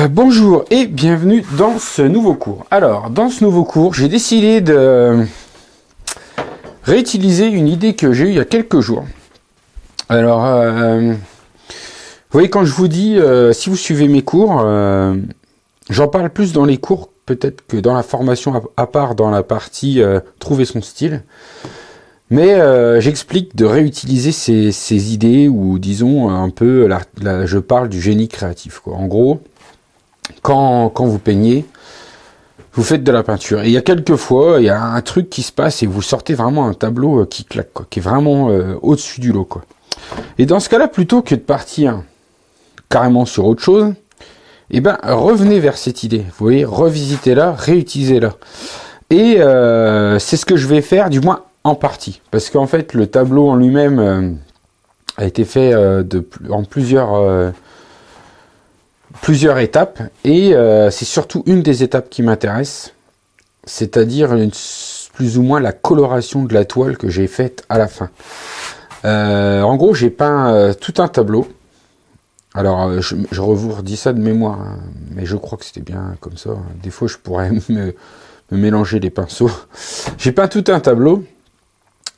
Bonjour et bienvenue dans ce nouveau cours. Alors, dans ce nouveau cours, j'ai décidé de réutiliser une idée que j'ai eue il y a quelques jours. Alors, vous voyez, quand je vous dis, si vous suivez mes cours, j'en parle plus dans les cours, peut-être que dans la formation, à part dans la partie trouver son style. Mais j'explique de réutiliser ces idées, ou disons un peu, je parle du génie créatif, quoi. En gros, quand vous peignez, vous faites de la peinture. Et il y a quelques fois, il y a un truc qui se passe et vous sortez vraiment un tableau qui claque, quoi, qui est vraiment au-dessus du lot, quoi. Et dans ce cas-là, plutôt que de partir carrément sur autre chose, eh ben, revenez vers cette idée. Vous voyez, revisitez-la, réutilisez-la. Et c'est ce que je vais faire, du moins en partie. Parce qu'en fait, le tableau en lui-même a été fait en plusieurs étapes, et c'est surtout une des étapes qui m'intéresse, c'est-à-dire plus ou moins la coloration de la toile que j'ai faite à la fin. En gros, j'ai peint tout un tableau. Alors, je vous redis ça de mémoire, hein, mais je crois que c'était bien comme ça. Des fois, je pourrais me mélanger les pinceaux. J'ai peint tout un tableau,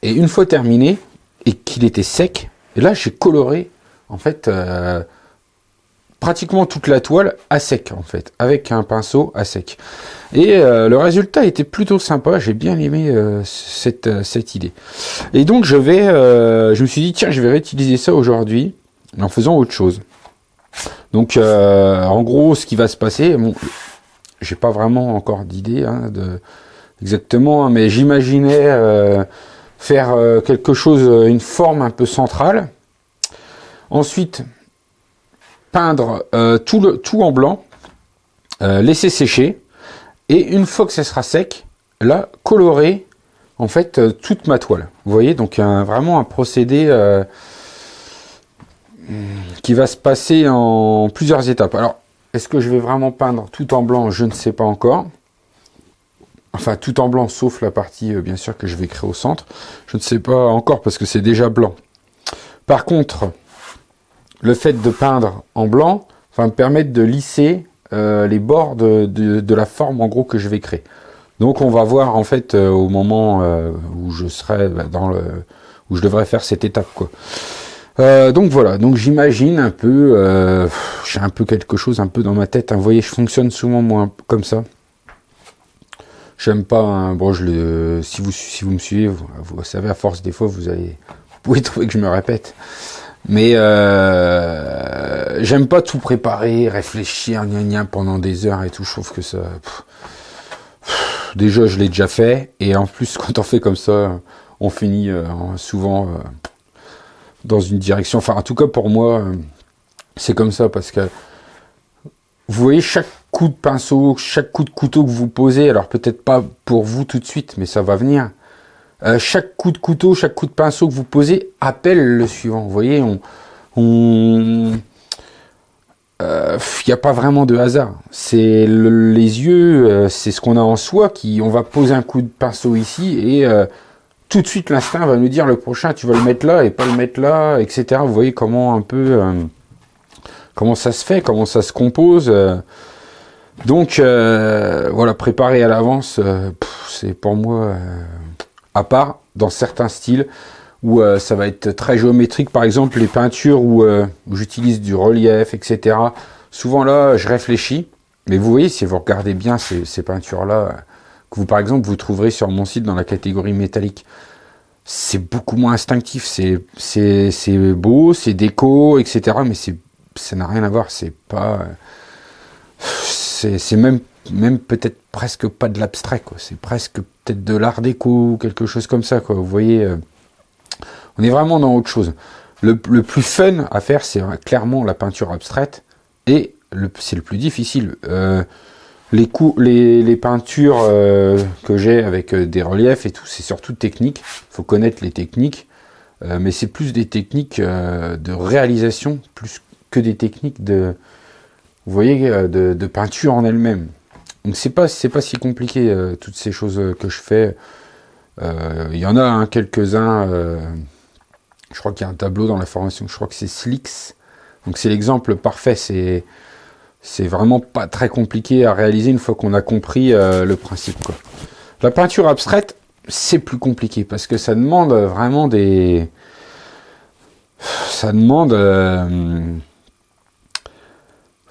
et une fois terminé, et qu'il était sec, et là, j'ai coloré, en fait, pratiquement toute la toile à sec, en fait, avec un pinceau à sec. Et le résultat était plutôt sympa, j'ai bien aimé cette idée. Et donc je me suis dit, tiens, je vais réutiliser ça aujourd'hui en faisant autre chose. Donc en gros, ce qui va se passer, bon, j'ai pas vraiment encore d'idée exactement, mais j'imaginais faire quelque chose, une forme un peu centrale. Ensuite, peindre tout en blanc, laisser sécher, et une fois que ça sera sec, là, colorer en fait toute ma toile. Vous voyez, donc vraiment un procédé qui va se passer en plusieurs étapes. Alors, est-ce que je vais vraiment peindre tout en blanc? Je ne sais pas encore. Enfin, tout en blanc, sauf la partie, bien sûr, que je vais créer au centre. Je ne sais pas encore, parce que c'est déjà blanc. Par contre, le fait de peindre en blanc va me permettre de lisser les bords de la forme, en gros, que je vais créer. Donc on va voir, en fait, au moment où je serai où je devrais faire cette étape, quoi. Donc voilà, donc j'imagine un peu, j'ai un peu quelque chose un peu dans ma tête, hein. Vous voyez, je fonctionne souvent moi comme ça. J'aime pas, hein, bon, si vous me suivez, vous savez, à force des fois, vous pouvez trouver que je me répète. Mais j'aime pas tout préparer, réfléchir, pendant des heures et tout. Je trouve que ça... déjà, je l'ai déjà fait. Et en plus, quand on fait comme ça, on finit souvent dans une direction. Enfin, en tout cas, pour moi, c'est comme ça. Parce que vous voyez, chaque coup de pinceau, chaque coup de couteau que vous posez, alors peut-être pas pour vous tout de suite, mais ça va venir. Chaque coup de couteau, chaque coup de pinceau que vous posez appelle le suivant. Vous voyez, il n'y a pas vraiment de hasard. C'est les yeux, c'est ce qu'on a en soi on va poser un coup de pinceau ici et tout de suite l'instinct va nous dire le prochain, tu vas le mettre là et pas le mettre là, etc. Vous voyez comment un peu comment ça se fait, comment ça se compose. Donc voilà, préparer à l'avance, c'est pour moi. À part dans certains styles où ça va être très géométrique, par exemple les peintures où j'utilise du relief, etc. Souvent là, je réfléchis, mais vous voyez, si vous regardez bien ces peintures-là, que par exemple, vous trouverez sur mon site dans la catégorie métallique, c'est beaucoup moins instinctif, c'est beau, c'est déco, etc. Mais ça n'a rien à voir, c'est pas... c'est même peut-être presque pas de l'abstrait, quoi. C'est presque peut-être de l'art déco ou quelque chose comme ça, quoi. Vous voyez, on est vraiment dans autre chose. Le plus fun à faire, c'est clairement la peinture abstraite, et c'est le plus difficile. Les peintures que j'ai avec des reliefs et tout, c'est surtout technique. Il faut connaître les techniques, mais c'est plus des techniques de réalisation, plus que des techniques vous voyez, de peinture en elle-même. Donc c'est pas si compliqué, toutes ces choses que je fais. Il y en a quelques-uns, je crois qu'il y a un tableau dans la formation, je crois que c'est Slix. Donc c'est l'exemple parfait, C'est vraiment pas très compliqué à réaliser une fois qu'on a compris le principe, quoi. La peinture abstraite, c'est plus compliqué parce que ça demande vraiment des... Ça demande...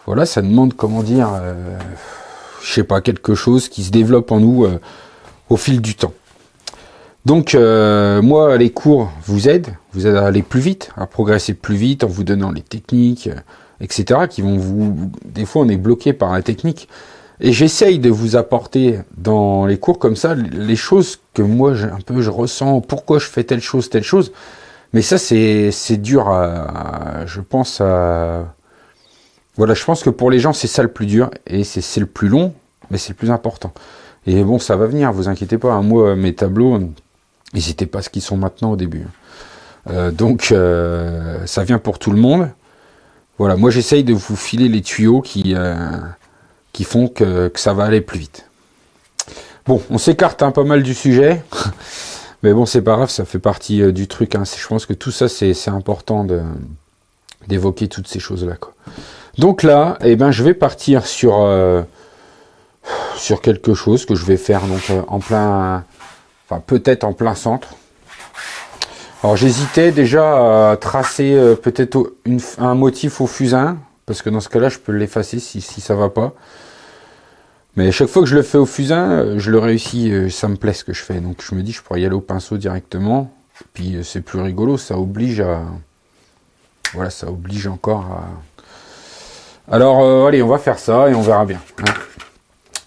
voilà, ça demande, comment dire... je sais pas, quelque chose qui se développe en nous au fil du temps. Donc, moi, les cours vous aident à aller plus vite, à progresser plus vite en vous donnant les techniques, etc., qui vont vous... Des fois, on est bloqué par la technique. Et j'essaye de vous apporter dans les cours comme ça les choses que moi, je ressens, pourquoi je fais telle chose. Mais ça, c'est dur je pense à... Voilà, je pense que pour les gens, c'est ça le plus dur, et c'est le plus long, mais c'est le plus important. Et bon, ça va venir, vous inquiétez pas. Hein, moi, mes tableaux, ils n'étaient pas ce qu'ils sont maintenant au début. Donc, ça vient pour tout le monde. Voilà, moi, j'essaye de vous filer les tuyaux qui font que ça va aller plus vite. Bon, on s'écarte pas mal du sujet, mais bon, c'est pas grave, ça fait partie du truc. Hein. Je pense que tout ça, c'est important d'évoquer toutes ces choses-là, quoi. Donc là, eh ben, je vais partir sur quelque chose que je vais faire donc en plein, enfin peut-être en plein centre. Alors j'hésitais déjà à tracer peut-être un motif au fusain, parce que dans ce cas-là, je peux l'effacer si ça va pas. Mais à chaque fois que je le fais au fusain, je le réussis, ça me plaît ce que je fais. Donc je me dis, je pourrais y aller au pinceau directement. Et puis c'est plus rigolo, ça oblige à... Voilà, ça oblige encore à... Alors, allez, on va faire ça et on verra bien. Hein.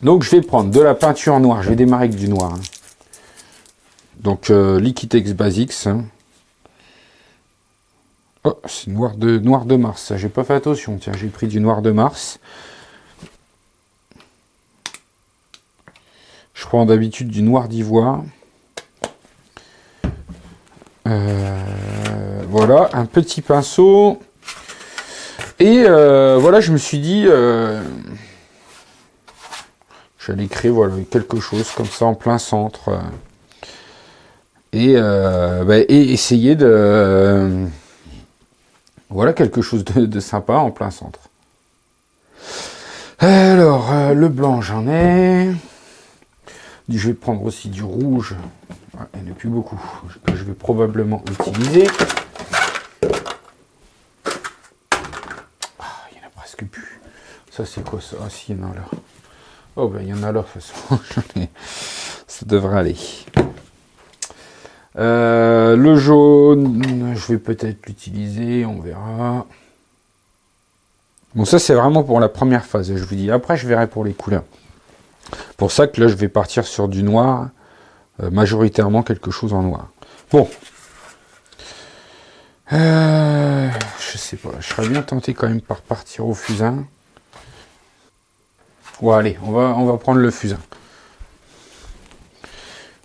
Donc je vais prendre de la peinture noire, je vais démarrer avec du noir. Hein. Donc Liquitex Basics. Hein. Oh, c'est noir de Mars, j'ai pas fait attention, tiens, j'ai pris du noir de Mars. Je prends d'habitude du noir d'ivoire. Voilà, un petit pinceau. Et voilà, je me suis dit, j'allais créer voilà, quelque chose comme ça en plein centre. Et essayer de... voilà, quelque chose de sympa en plein centre. Alors, le blanc, j'en ai. Je vais prendre aussi du rouge. Il n'y en a plus beaucoup, que je vais probablement utiliser. Il n'y en a presque plus. Ça, c'est quoi ça? Ah, si, il y en a là. Oh, ben, il y en a là, de toute façon. Ça devrait aller. Le jaune, je vais peut-être l'utiliser, on verra. Bon, ça, c'est vraiment pour la première phase, je vous dis. Après, je verrai pour les couleurs. Pour ça que là, je vais partir sur du noir, majoritairement quelque chose en noir. Bon. Je sais pas, je serais bien tenté quand même par partir au fusain. Bon, allez, on va prendre le fusain.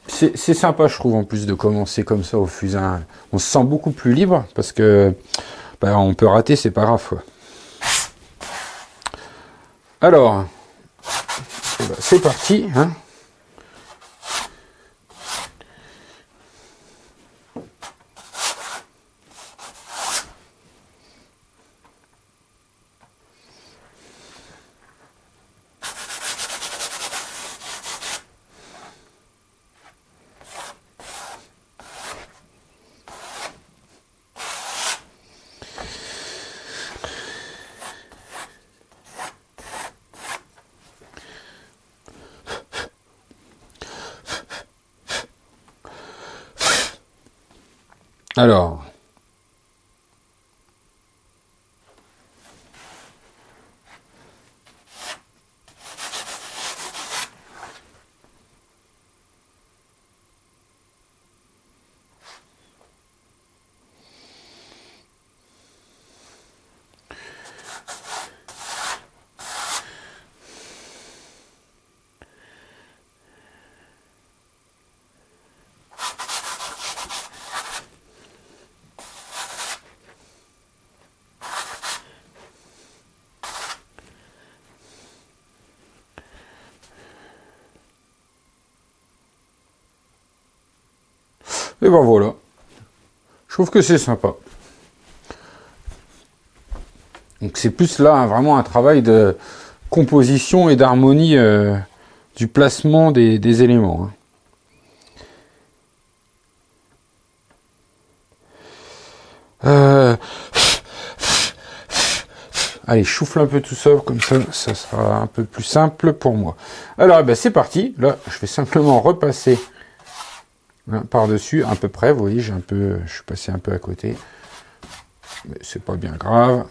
C'est sympa, je trouve, en plus, de commencer comme ça au fusain. On se sent beaucoup plus libre, parce que on peut rater, c'est pas grave, quoi. Alors, c'est parti, hein. Alors, et ben voilà. Je trouve que c'est sympa. Donc Donc c'est plus là vraiment un travail de composition et d'harmonie du placement des éléments. Allez, je souffle un peu tout ça, comme ça sera un peu plus simple pour moi. Alors, ben, c'est parti. Là, je vais simplement repasser par-dessus, à peu près. Vous voyez, je suis passé un peu à côté. Mais c'est pas bien grave.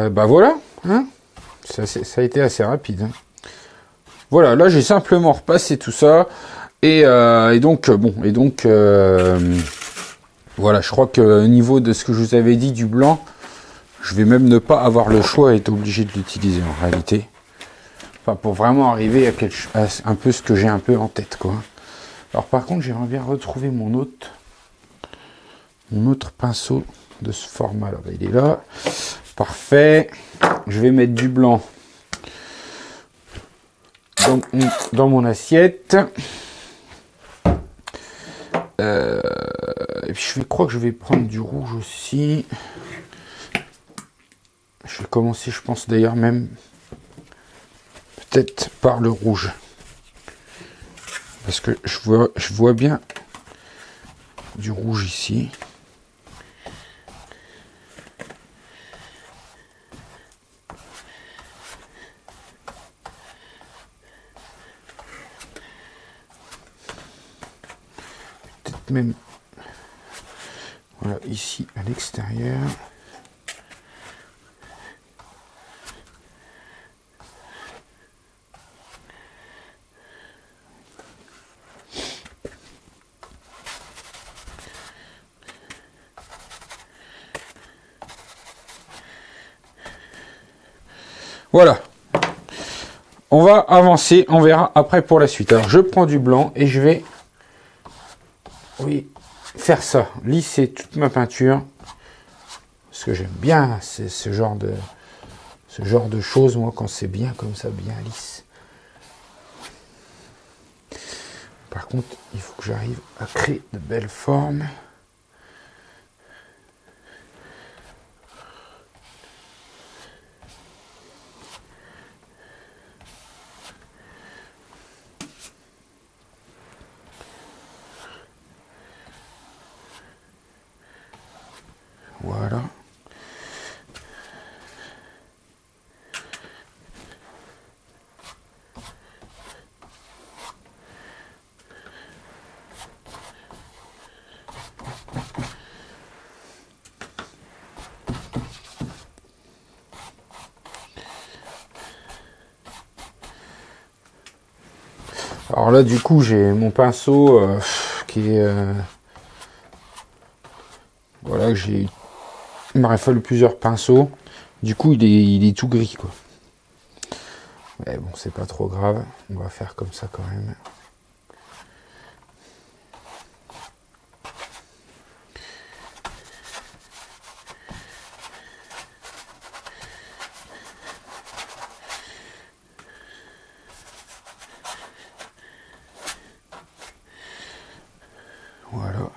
Bah voilà, hein, ça a été assez rapide. Hein. Voilà, là j'ai simplement repassé tout ça et donc voilà, je crois que au niveau de ce que je vous avais dit du blanc, je vais même ne pas avoir le choix et être obligé de l'utiliser en réalité. Enfin, pour vraiment arriver à un peu ce que j'ai un peu en tête, quoi. Alors par contre, j'aimerais bien retrouver mon autre pinceau de ce format là. Il est là. Parfait. Je vais mettre du blanc dans mon assiette. Et puis je crois que je vais prendre du rouge aussi. Je vais commencer, je pense d'ailleurs même peut-être par le rouge. Parce que je vois bien du rouge ici. Peut-être même voilà ici à l'extérieur. Voilà. On va avancer, on verra après pour la suite. Alors je prends du blanc et je vais faire ça, lisser toute ma peinture. Parce que j'aime bien ce genre de choses, moi, quand c'est bien comme ça, bien lisse. Par contre, il faut que j'arrive à créer de belles formes. Voilà. Alors là, du coup, j'ai mon pinceau qui est... voilà, il m'aurait fallu plusieurs pinceaux. Du coup, il est tout gris, quoi. Mais bon, c'est pas trop grave. On va faire comme ça quand même. Voilà.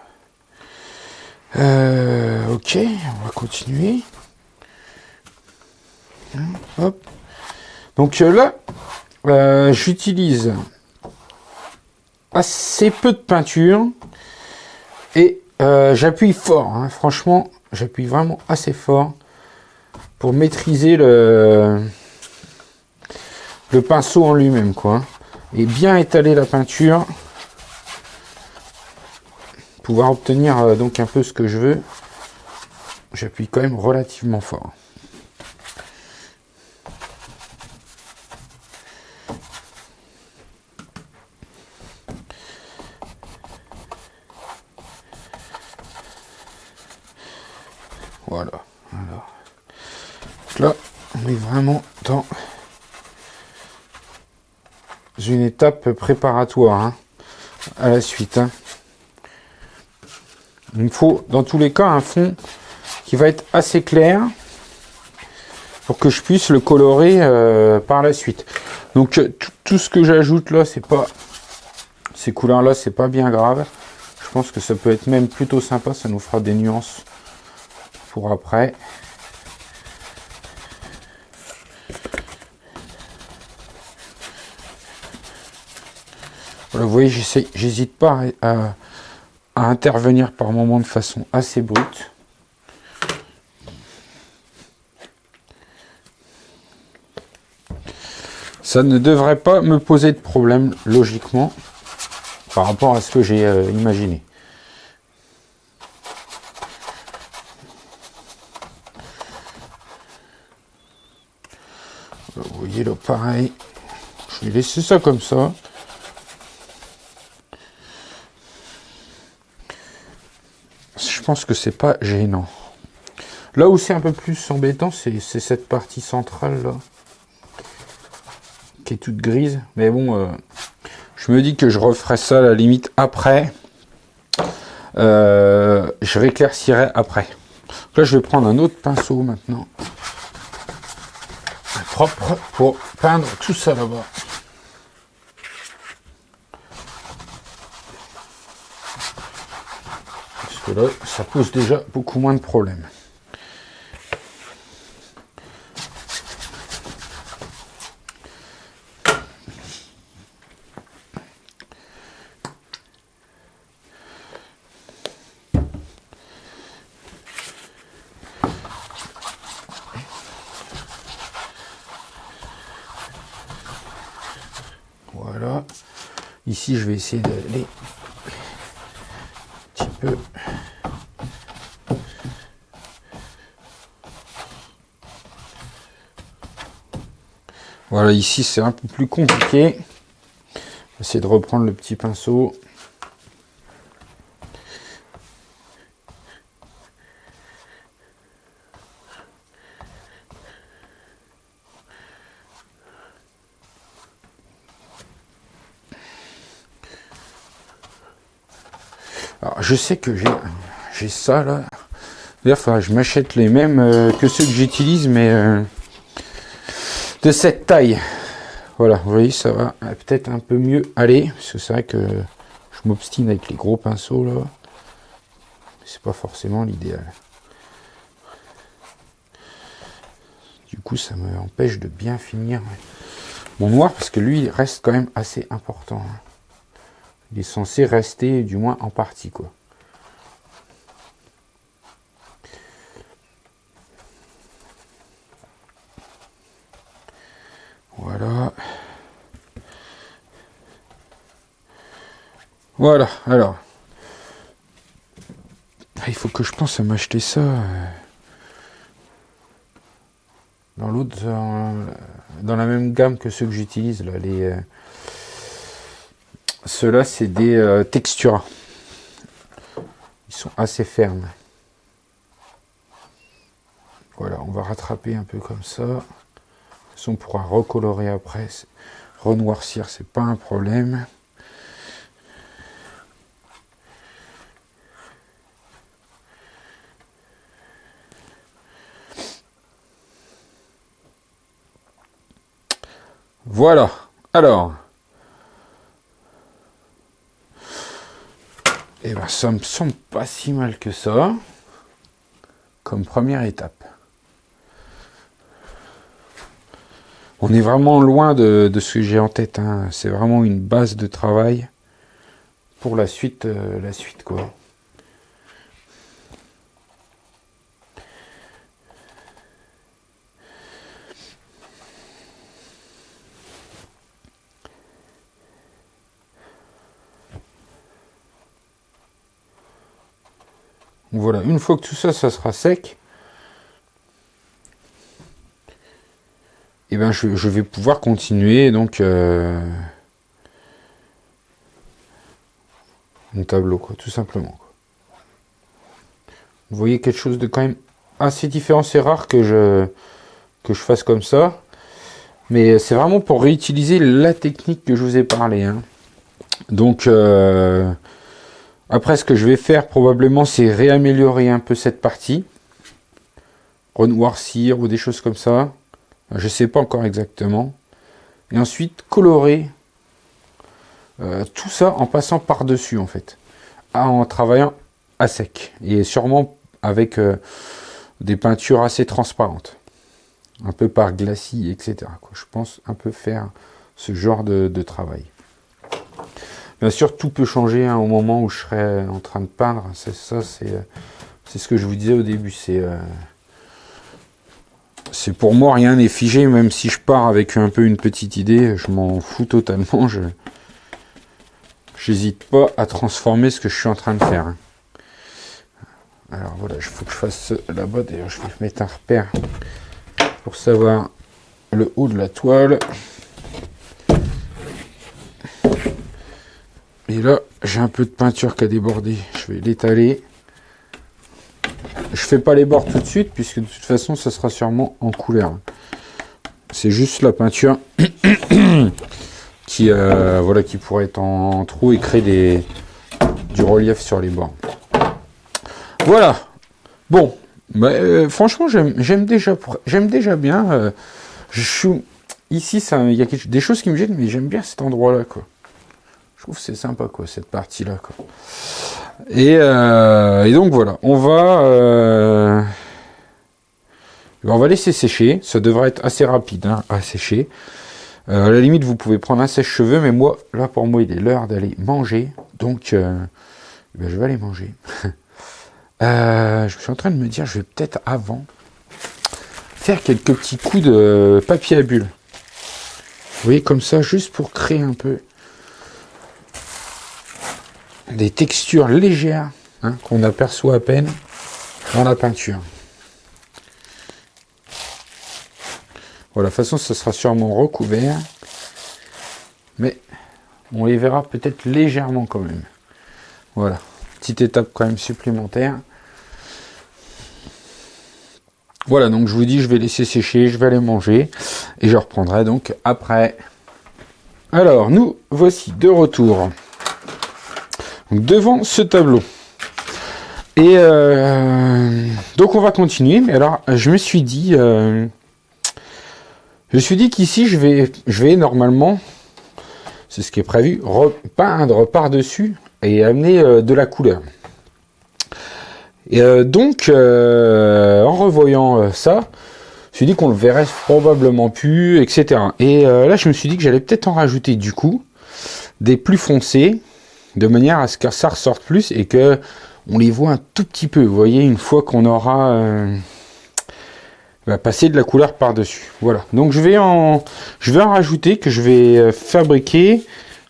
Ok, on va continuer. Hop. Donc là, j'utilise assez peu de peinture et j'appuie fort. Hein. Franchement, j'appuie vraiment assez fort pour maîtriser le pinceau en lui-même, quoi. Et bien étaler la peinture. Pouvoir obtenir donc un peu ce que je veux, j'appuie quand même relativement fort. Voilà. Alors. Donc là, on est vraiment dans une étape préparatoire hein, à la suite. Hein. Il me faut, dans tous les cas, un fond qui va être assez clair pour que je puisse le colorer par la suite. Donc tout ce que j'ajoute là, c'est pas ces couleurs là, c'est pas bien grave. Je pense que ça peut être même plutôt sympa, ça nous fera des nuances pour après. Voilà, vous voyez, j'hésite pas à intervenir par moments de façon assez brute. Ça ne devrait pas me poser de problème, logiquement, par rapport à ce que j'ai imaginé. Vous voyez là, pareil. Je vais laisser ça comme ça. Je pense que c'est pas gênant. Là où c'est un peu plus embêtant, c'est cette partie centrale là, qui est toute grise. Mais bon, je me dis que je referai ça à la limite après. Je rééclaircirai après. Donc là, je vais prendre un autre pinceau maintenant. Propre pour peindre tout ça là-bas. Parce que là, ça pose déjà beaucoup moins de problèmes. Voilà. Ici, je vais essayer d'aller un petit peu. Voilà, ici, c'est un peu plus compliqué. Je vais essayer de reprendre le petit pinceau. Alors, je sais que j'ai ça là. D'ailleurs, il faudra que je m'achète les mêmes que ceux que j'utilise, mais de cette taille. Voilà, vous voyez, ça va peut-être un peu mieux aller. Parce que c'est vrai que je m'obstine avec les gros pinceaux là. C'est pas forcément l'idéal. Du coup, ça me empêche de bien finir mon noir, parce que lui, il reste quand même assez important. Il est censé rester, du moins en partie, quoi. Voilà. Voilà, alors. Il faut que je pense à m'acheter ça. Dans l'autre, dans la même gamme que ceux que j'utilise, là, ceux-là, c'est des Textura. Ils sont assez fermes. Voilà, on va rattraper un peu comme ça. De toute façon, on pourra recolorer après. Renoircir, c'est pas un problème. Voilà. Alors. Eh ben, ça me semble pas si mal que ça. Comme première étape. On est vraiment loin de ce que j'ai en tête. Hein. C'est vraiment une base de travail pour la suite quoi. Voilà, une fois que tout ça, ça sera sec, et ben je vais pouvoir continuer donc mon tableau, quoi, tout simplement. Quoi. Vous voyez quelque chose de quand même assez différent. C'est rare que je fasse comme ça. Mais c'est vraiment pour réutiliser la technique que je vous ai parlé. Hein. Donc, après, ce que je vais faire probablement, c'est réaméliorer un peu cette partie. Renoircir ou des choses comme ça. Je ne sais pas encore exactement. Et ensuite, colorer tout ça en passant par-dessus, en fait. En travaillant à sec. Et sûrement avec des peintures assez transparentes. Un peu par glacis, etc. Je pense un peu faire ce genre de travail. Bien sûr, tout peut changer hein, au moment où je serai en train de peindre. C'est ce que je vous disais au début. C'est pour moi, rien n'est figé. Même si je pars avec un peu une petite idée, je m'en fous totalement. J'hésite pas à transformer ce que je suis en train de faire. Hein. Alors voilà, il faut que je fasse là-bas. D'ailleurs, je vais mettre un repère pour savoir le haut de la toile. Et là, j'ai un peu de peinture qui a débordé. Je vais l'étaler. Je fais pas les bords tout de suite, puisque de toute façon, ça sera sûrement en couleur. C'est juste la peinture qui pourrait être en trou et créer du relief sur les bords. Voilà. Bon. Franchement, j'aime déjà bien. Ici, il y a des choses qui me gênent, mais j'aime bien cet endroit-là, quoi. Je trouve que c'est sympa, quoi, cette partie-là, quoi. Et donc voilà, on va laisser sécher. Ça devrait être assez rapide hein, à sécher. À la limite, vous pouvez prendre un sèche-cheveux, mais moi, là, pour moi, il est l'heure d'aller manger. Donc, je vais aller manger. Je suis en train de me dire, je vais peut-être avant faire quelques petits coups de papier à bulles. Vous voyez, comme ça, juste pour créer un peu des textures légères hein, qu'on aperçoit à peine dans la peinture. Voilà, de toute façon, ça sera sûrement recouvert, mais on les verra peut-être légèrement quand même. Voilà, petite étape quand même supplémentaire. Voilà, donc je vous dis, je vais laisser sécher, je vais aller manger, et je reprendrai donc après. Alors, nous voici de retour devant ce tableau. Et donc on va continuer, mais alors je me suis dit qu'ici je vais normalement, c'est ce qui est prévu, repeindre par-dessus et amener de la couleur. Et donc en revoyant ça, je me suis dit qu'on le verrait probablement plus, etc. Et là je me suis dit que j'allais peut-être en rajouter du coup des plus foncés, de manière à ce que ça ressorte plus et que on les voit un tout petit peu. Vous voyez, une fois qu'on aura passé de la couleur par-dessus. Voilà. Donc je vais en rajouter, que je vais fabriquer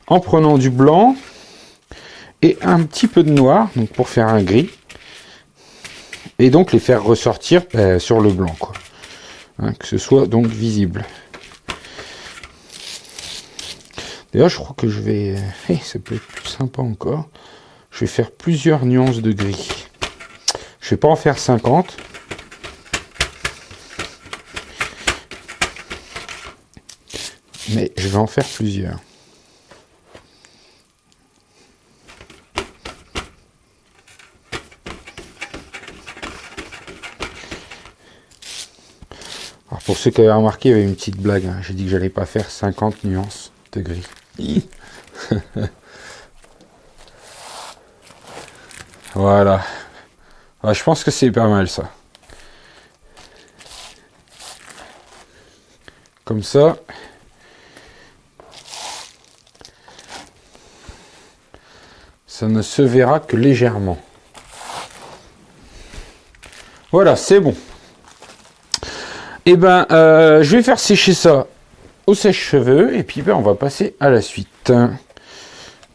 en prenant du blanc et un petit peu de noir, donc pour faire un gris. Et donc les faire ressortir sur le blanc, quoi. Hein, que ce soit donc visible. D'ailleurs, je crois que je vais... ça peut être plus sympa encore. Je vais faire plusieurs nuances de gris. Je ne vais pas en faire 50. Mais je vais en faire plusieurs. Alors pour ceux qui avaient remarqué, il y avait une petite blague. Hein. J'ai dit que j'allais pas faire 50 nuances de gris. Voilà. Ouais, je pense que c'est pas mal ça. Comme ça. Ça ne se verra que légèrement. Voilà, c'est bon. Et ben, je vais faire sécher ça au sèche-cheveux et puis on va passer à la suite.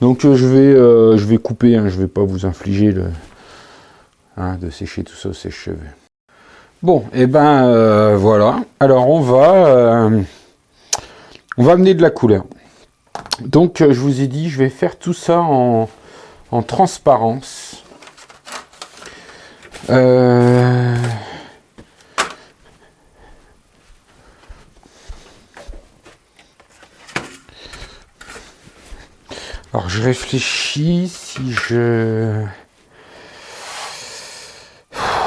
Donc je vais couper, hein, je vais pas vous infliger de sécher tout ça au sèche-cheveux. Bon, et ben voilà. Alors on va amener de la couleur. Donc je vous ai dit, je vais faire tout ça en transparence. Alors je réfléchis si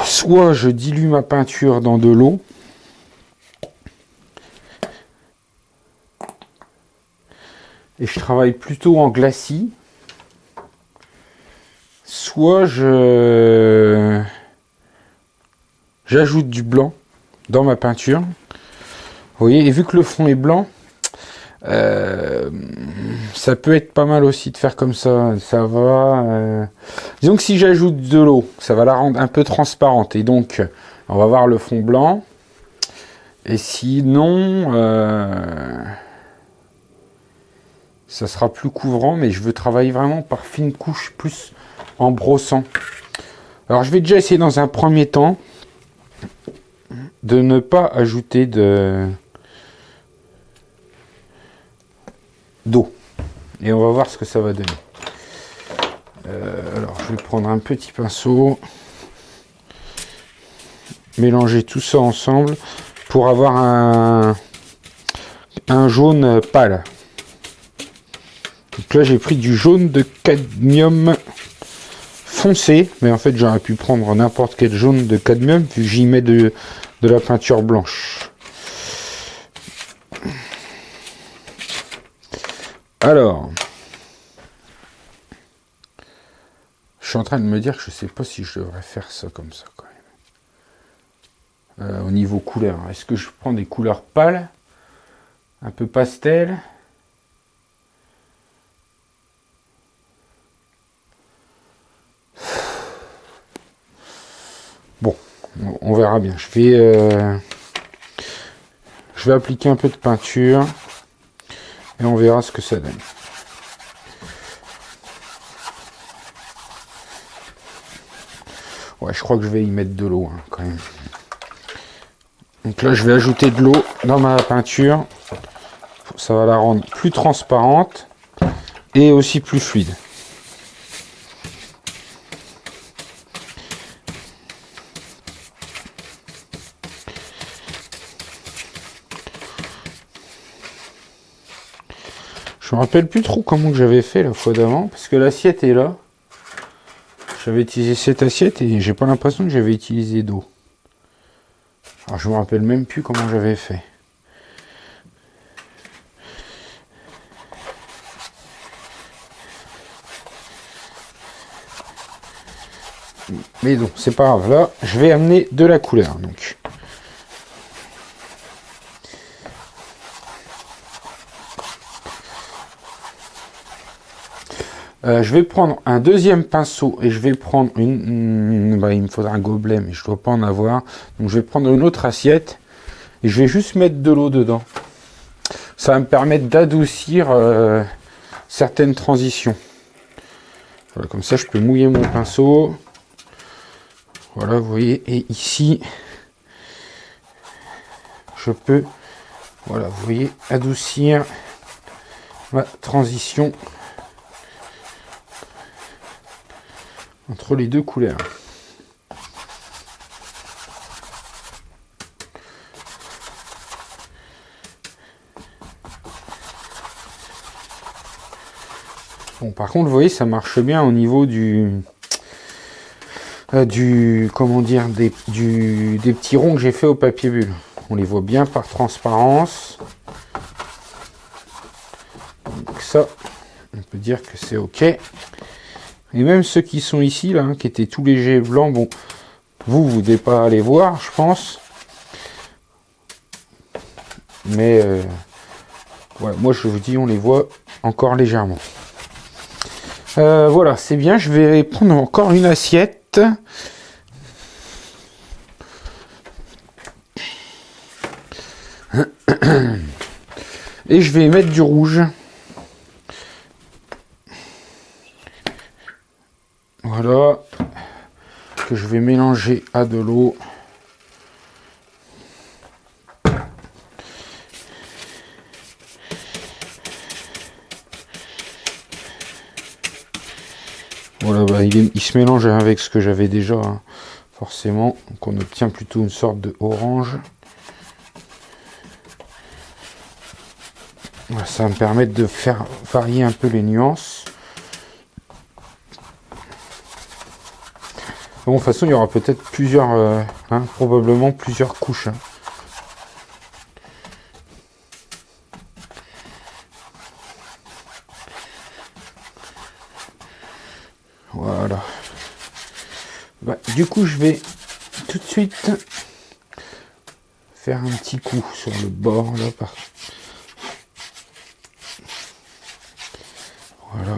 soit je dilue ma peinture dans de l'eau, et je travaille plutôt en glacis, soit j'ajoute du blanc dans ma peinture. Vous voyez, et vu que le fond est blanc, ça peut être pas mal aussi de faire comme ça. Ça va. Disons que si j'ajoute de l'eau, ça va la rendre un peu transparente. Et donc, on va voir le fond blanc. Et sinon, ça sera plus couvrant. Mais je veux travailler vraiment par fine couche, plus en brossant. Alors, je vais déjà essayer dans un premier temps de ne pas ajouter d'eau, et on va voir ce que ça va donner. Alors je vais prendre un petit pinceau, mélanger tout ça ensemble pour avoir un jaune pâle. Donc là j'ai pris du jaune de cadmium foncé, mais en fait j'aurais pu prendre n'importe quel jaune de cadmium vu que j'y mets de la peinture blanche. Alors, je suis en train de me dire que je sais pas si je devrais faire ça comme ça quand même. Au niveau couleur, est-ce que je prends des couleurs pâles, un peu pastel? Bon, on verra bien. Je vais appliquer un peu de peinture. Et on verra ce que ça donne. Ouais, je crois que je vais y mettre de l'eau quand même. Donc là, je vais ajouter de l'eau dans ma peinture. Ça va la rendre plus transparente et aussi plus fluide. Je me rappelle plus trop comment que j'avais fait la fois d'avant, parce que l'assiette est là. J'avais utilisé cette assiette et j'ai pas l'impression que j'avais utilisé d'eau. Alors je me rappelle même plus comment j'avais fait. Mais donc c'est pas grave, là je vais amener de la couleur donc. Je vais prendre un deuxième pinceau et je vais prendre il me faudra un gobelet mais je dois pas en avoir. Donc je vais prendre une autre assiette et je vais juste mettre de l'eau dedans. Ça va me permettre d'adoucir certaines transitions. Voilà, comme ça je peux mouiller mon pinceau. Voilà, vous voyez, et ici je peux, voilà, vous voyez, adoucir ma transition entre les deux couleurs. Bon, par contre, vous voyez, ça marche bien au niveau comment dire, des petits ronds que j'ai fait au papier bulle. On les voit bien par transparence. Donc ça, on peut dire que c'est ok. Et même ceux qui sont ici, là, qui étaient tout légers blancs, bon, vous ne devez pas les voir, je pense. Mais, ouais, moi, je vous dis, on les voit encore légèrement. Voilà, c'est bien. Je vais prendre encore une assiette. Et je vais mettre du rouge. Voilà, que je vais mélanger à de l'eau. Voilà, bah, il se mélange avec ce que j'avais déjà, hein, forcément. Donc on obtient plutôt une sorte de orange. Voilà, ça va me permettre de faire varier un peu les nuances. Bon, de toute façon, il y aura peut-être plusieurs, probablement plusieurs couches. Hein. Voilà. Bah, du coup, je vais tout de suite faire un petit coup sur le bord là. Voilà.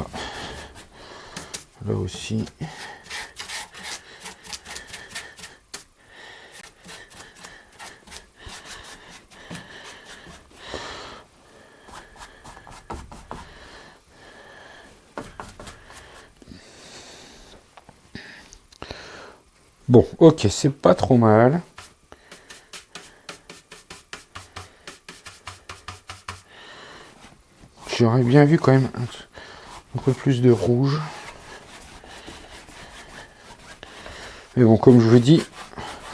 Là aussi. Bon, ok, c'est pas trop mal. J'aurais bien vu quand même un peu plus de rouge. Mais bon, comme je vous dis,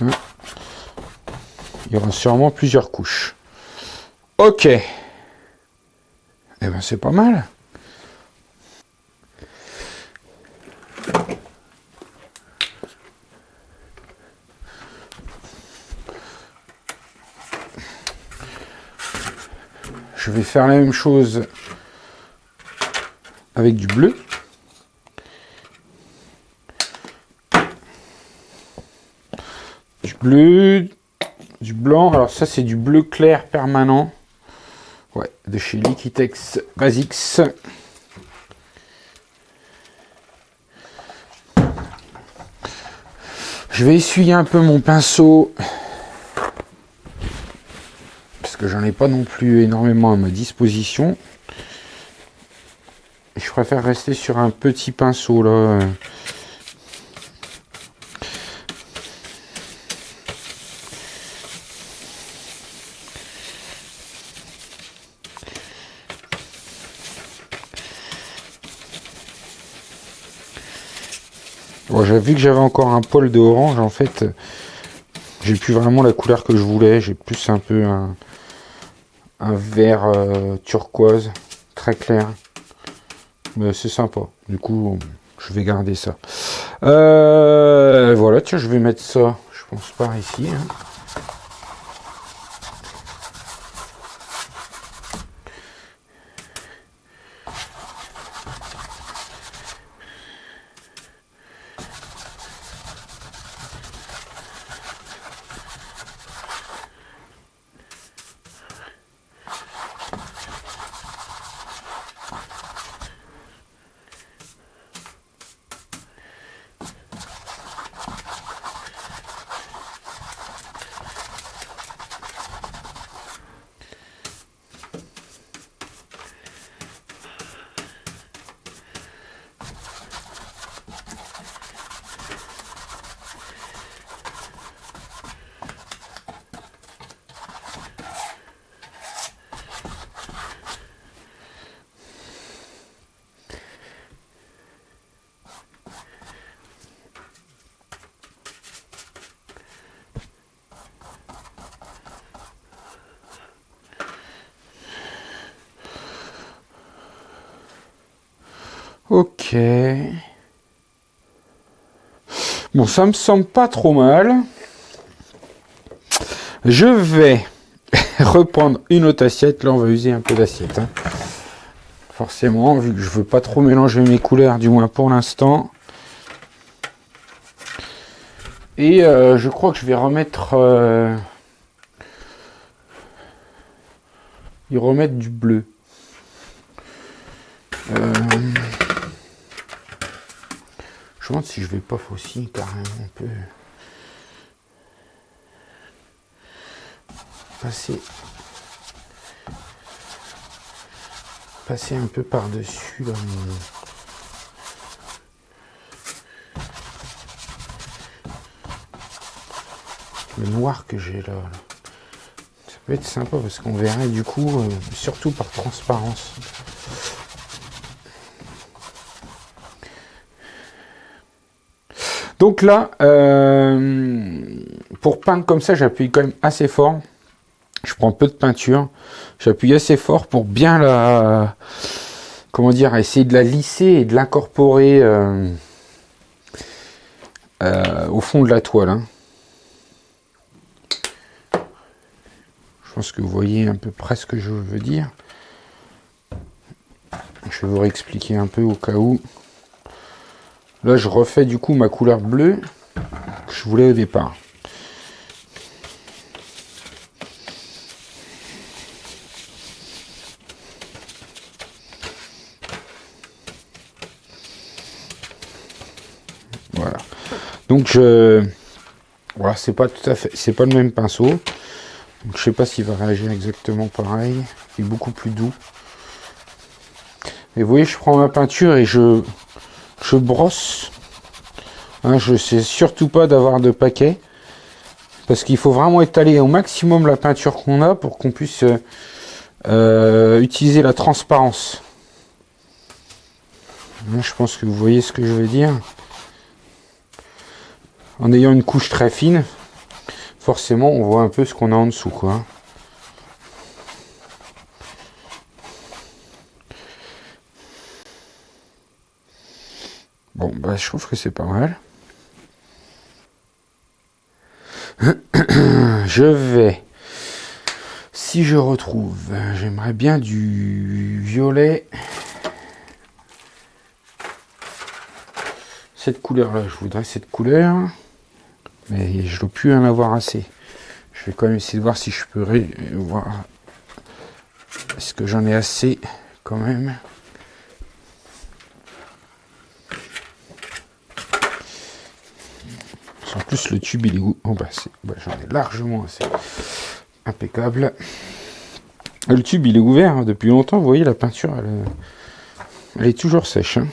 hein, il y aura sûrement plusieurs couches. Ok. Eh ben, c'est pas mal. Je vais faire la même chose avec du bleu. Du bleu, du blanc. Alors ça, c'est du bleu clair permanent. Ouais, de chez Liquitex Basics. Je vais essuyer un peu mon pinceau. Parce que j'en ai pas non plus énormément à ma disposition. Je préfère rester sur un petit pinceau là. Bon, j'ai vu que j'avais encore un poil de orange. En fait, j'ai plus vraiment la couleur que je voulais. J'ai plus un peu un vert turquoise très clair. Mais c'est sympa. Du coup, je vais garder ça. Voilà, tiens, je vais mettre ça, je pense, par ici. Hein. Ok. Bon, ça me semble pas trop mal. Je vais reprendre une autre assiette. Là, on va user un peu d'assiette. Hein. Forcément, vu que je veux pas trop mélanger mes couleurs, du moins pour l'instant. Et je crois que je vais remettre... y remettre du bleu. Je me demande si je vais pas aussi carrément un peu passer un peu par-dessus là, le noir que j'ai là. Ça peut être sympa parce qu'on verrait du coup, surtout par transparence. Donc là, pour peindre comme ça, j'appuie quand même assez fort. Je prends peu de peinture. J'appuie assez fort pour bien la... Comment dire, essayer de la lisser et de l'incorporer au fond de la toile. Hein. Je pense que vous voyez à peu près ce que je veux dire. Je vais vous réexpliquer un peu au cas où. Là, je refais du coup ma couleur bleue que je voulais au départ. Voilà. Donc voilà, c'est pas tout à fait, c'est pas le même pinceau. Donc, je sais pas s'il va réagir exactement pareil. Il est beaucoup plus doux. Et vous voyez, je prends ma peinture et je brosse. Hein, je sais surtout pas d'avoir de paquet. Parce qu'il faut vraiment étaler au maximum la peinture qu'on a pour qu'on puisse utiliser la transparence. Là, je pense que vous voyez ce que je veux dire. En ayant une couche très fine, forcément on voit un peu ce qu'on a en dessous, quoi. Bon, bah je trouve que c'est pas mal. Je vais, si je retrouve, j'aimerais bien du violet. Cette couleur-là, je voudrais cette couleur. Mais je ne dois plus en avoir assez. Je vais quand même essayer de voir si je peux voir. Est-ce que j'en ai assez quand même? En plus, le tube, il est où? Oh, bah, j'en ai largement assez. Impeccable. Le tube, il est ouvert hein, depuis longtemps. Vous voyez, la peinture, elle est toujours sèche. Hein.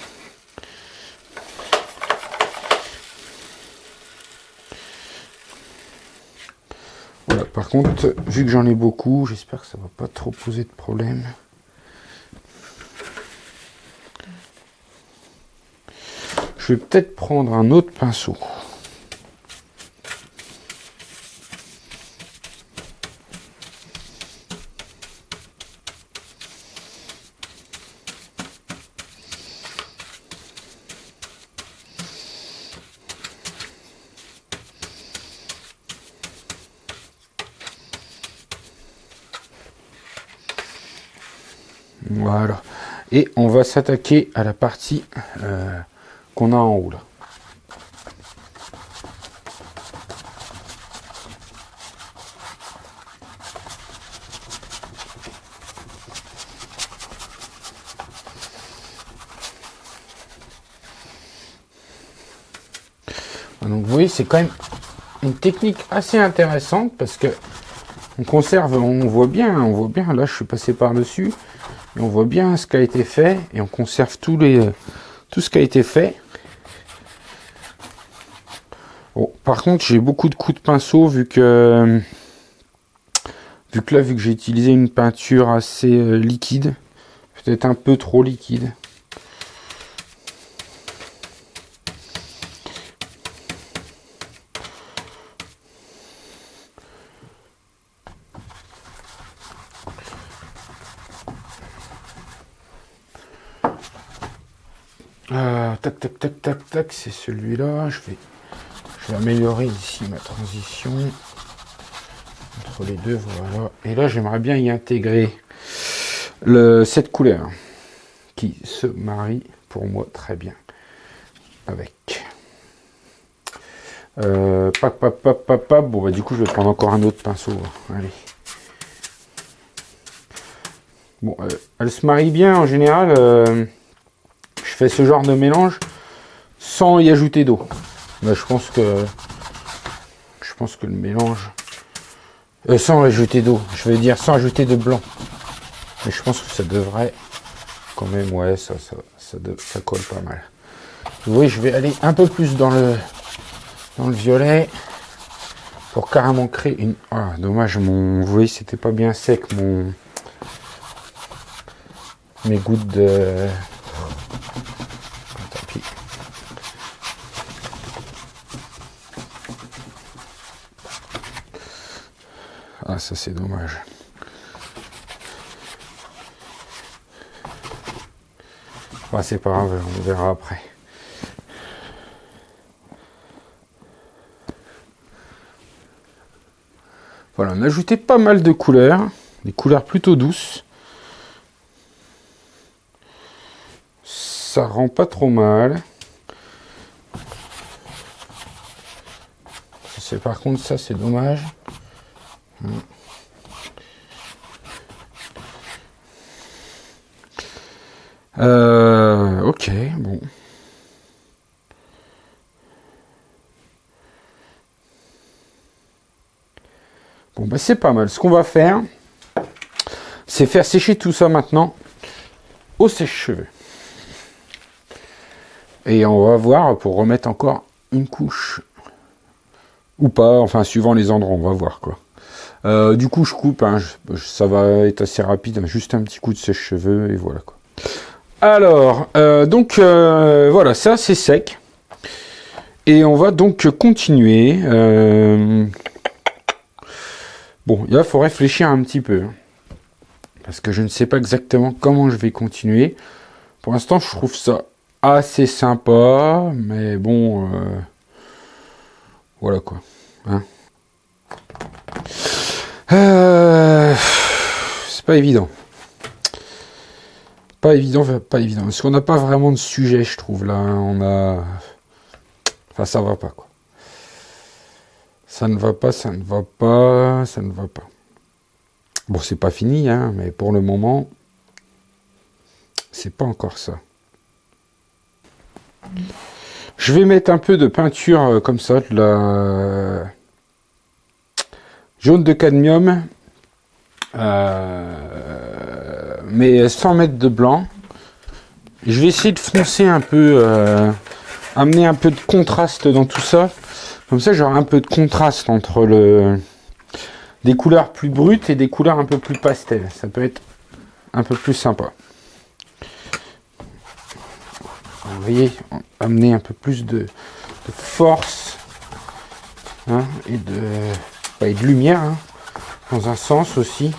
Voilà, par contre, vu que j'en ai beaucoup, j'espère que ça va pas trop poser de problème. Je vais peut-être prendre un autre pinceau. Voilà. Et on va s'attaquer à la partie qu'on a en haut là. Donc vous voyez, c'est quand même une technique assez intéressante parce que on conserve, on voit bien, là je suis passé par-dessus, et on voit bien ce qui a été fait, et on conserve tout ce qui a été fait. Bon, par contre, j'ai beaucoup de coups de pinceau vu que j'ai utilisé une peinture assez liquide, peut-être un peu trop liquide. Tac, tac, tac, tac, tac, c'est celui-là. Je vais améliorer ici ma transition entre les deux, voilà. Et là, j'aimerais bien y intégrer cette couleur qui se marie pour moi très bien avec. Bon, bah, du coup, je vais prendre encore un autre pinceau. Allez. Bon, elle se marie bien en général. Je fais ce genre de mélange sans y ajouter d'eau. Bah, je pense que le mélange sans ajouter d'eau, je veux dire sans ajouter de blanc. Mais je pense que ça devrait quand même, ouais, ça colle pas mal. Oui, je vais aller un peu plus dans le violet pour carrément créer une. Ah, dommage, vous voyez, c'était pas bien sec mes gouttes de. Tant pis. Ah, ça c'est dommage. Ah, c'est pas grave, on verra après. Voilà, on a ajouté pas mal de couleurs, des couleurs plutôt douces. Ça rend pas trop mal. Par contre, ça c'est dommage. Ok, bon. Bon, bah c'est pas mal. Ce qu'on va faire, c'est faire sécher tout ça maintenant au sèche-cheveux. Et on va voir pour remettre encore une couche. Ou pas, enfin suivant les endroits, on va voir quoi. Du coup, je coupe, hein, ça va être assez rapide, hein, juste un petit coup de sèche-cheveux et voilà quoi. Alors, voilà, ça c'est sec. Et on va donc continuer. Bon, là, il faut réfléchir un petit peu. Parce que je ne sais pas exactement comment je vais continuer. Pour l'instant, je trouve ça assez sympa. Mais bon, voilà quoi. Hein. C'est pas évident. Pas évident. Parce qu'on n'a pas vraiment de sujet, je trouve. Là, on a... Enfin, ça va pas, quoi. Ça ne va pas. Bon, c'est pas fini, hein, mais pour le moment, c'est pas encore ça. Je vais mettre un peu de peinture comme ça, de la jaune de cadmium, mais sans mettre de blanc. Je vais essayer de foncer un peu, amener un peu de contraste dans tout ça. Comme ça, j'aurai un peu de contraste entre des couleurs plus brutes et des couleurs un peu plus pastel. Ça peut être un peu plus sympa. Vous voyez, amener un peu plus de force, hein, et de lumière, hein, dans un sens aussi.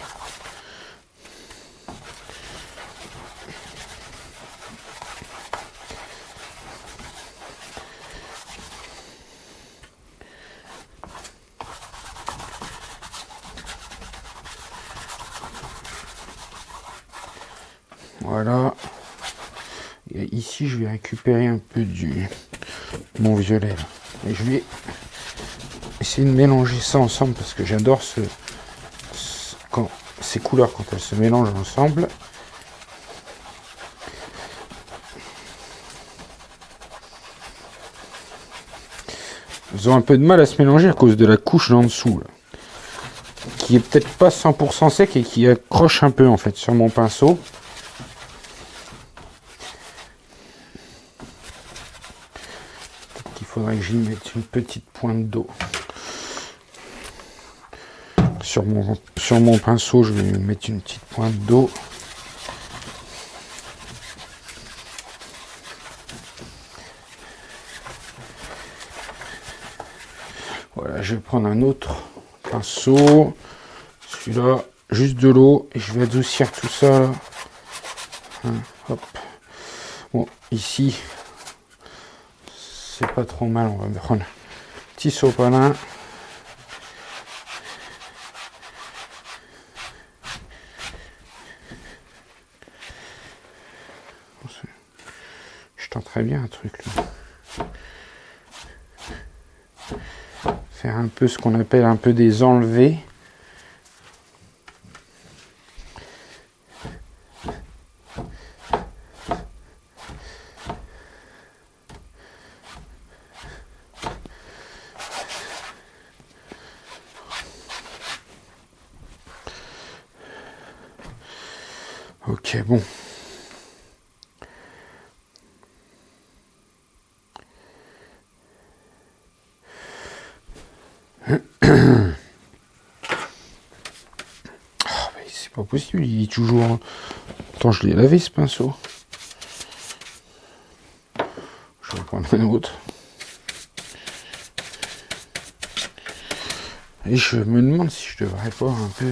Voilà. Et ici, je vais récupérer un peu mon violet là. Et je vais essayer de mélanger ça ensemble parce que j'adore ces couleurs quand elles se mélangent ensemble. Ils ont un peu de mal à se mélanger à cause de la couche d'en dessous là, qui est peut-être pas 100% sec et qui accroche un peu en fait sur mon pinceau. Il faudrait que j'y mette une petite pointe d'eau. Sur mon pinceau, je vais mettre une petite pointe d'eau. Voilà, je vais prendre un autre pinceau. Celui-là, juste de l'eau. Et je vais adoucir tout ça. Là. Hein, hop. Bon, ici, c'est pas trop mal. On va prendre un petit sopalin. Je tenterais bien un truc là. Faire un peu ce qu'on appelle un peu des enlevés. Ok, bon. C'est pas possible, il est toujours... Attends, je l'ai lavé ce pinceau. Je vais prendre un autre. Et je me demande si je devrais pas un peu...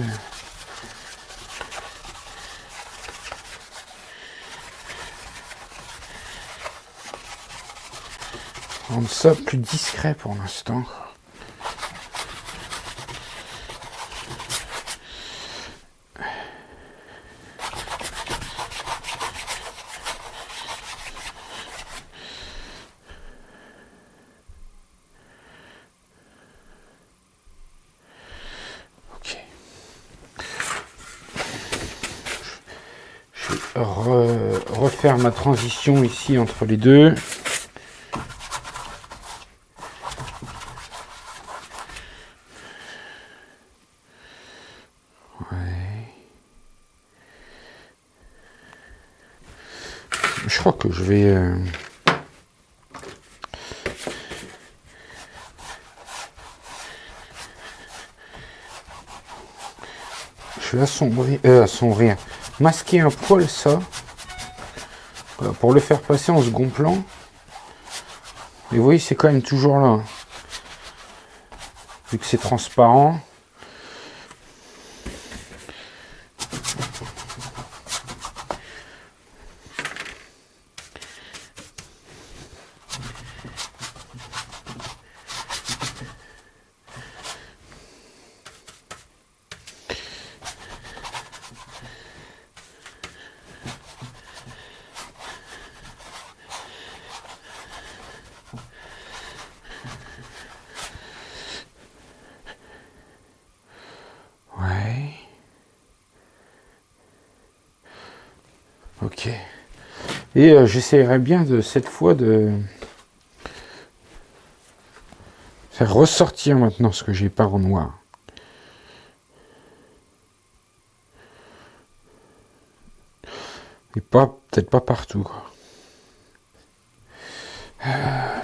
rendre ça plus discret pour l'instant. refaire ma transition ici entre les deux. Je crois que je vais... Je vais assombrir, masquer un poil ça, voilà, pour le faire passer en second plan. Et vous voyez, c'est quand même toujours là, vu que c'est transparent. Ok. Et j'essaierai bien de cette fois de faire ressortir maintenant ce que j'ai peint en noir. Et pas, peut-être pas partout, quoi. On va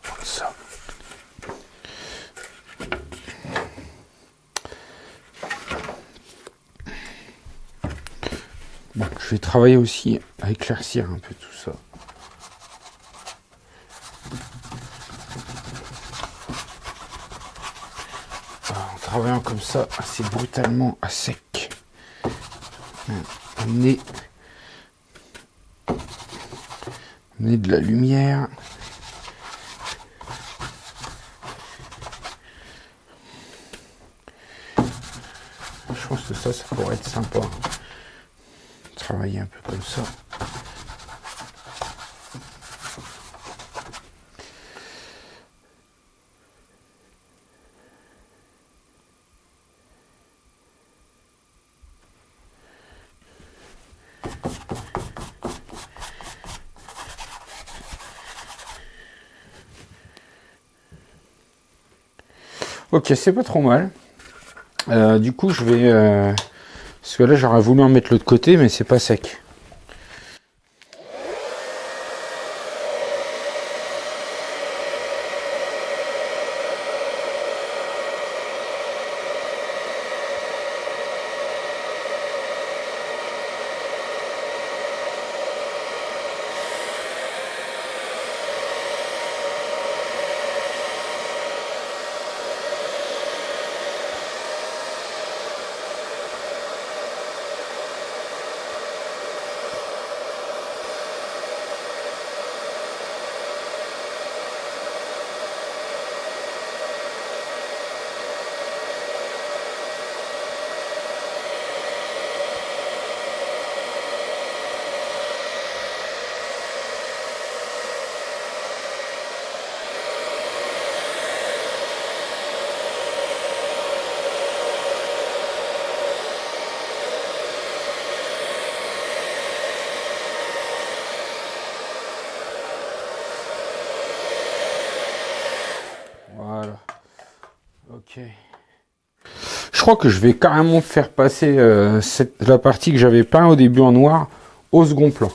prendre ça. Bon, je vais travailler aussi à éclaircir un peu tout ça. En travaillant comme ça, assez brutalement, à sec. Amener de la lumière. Je pense que ça pourrait être sympa. Travailler un peu comme ça. Ok, c'est pas trop mal. Du coup, je vais... parce que là, j'aurais voulu en mettre l'autre côté, mais c'est pas sec. Voilà. Ok. Je crois que je vais carrément faire passer la partie que j'avais peint au début en noir au second plan.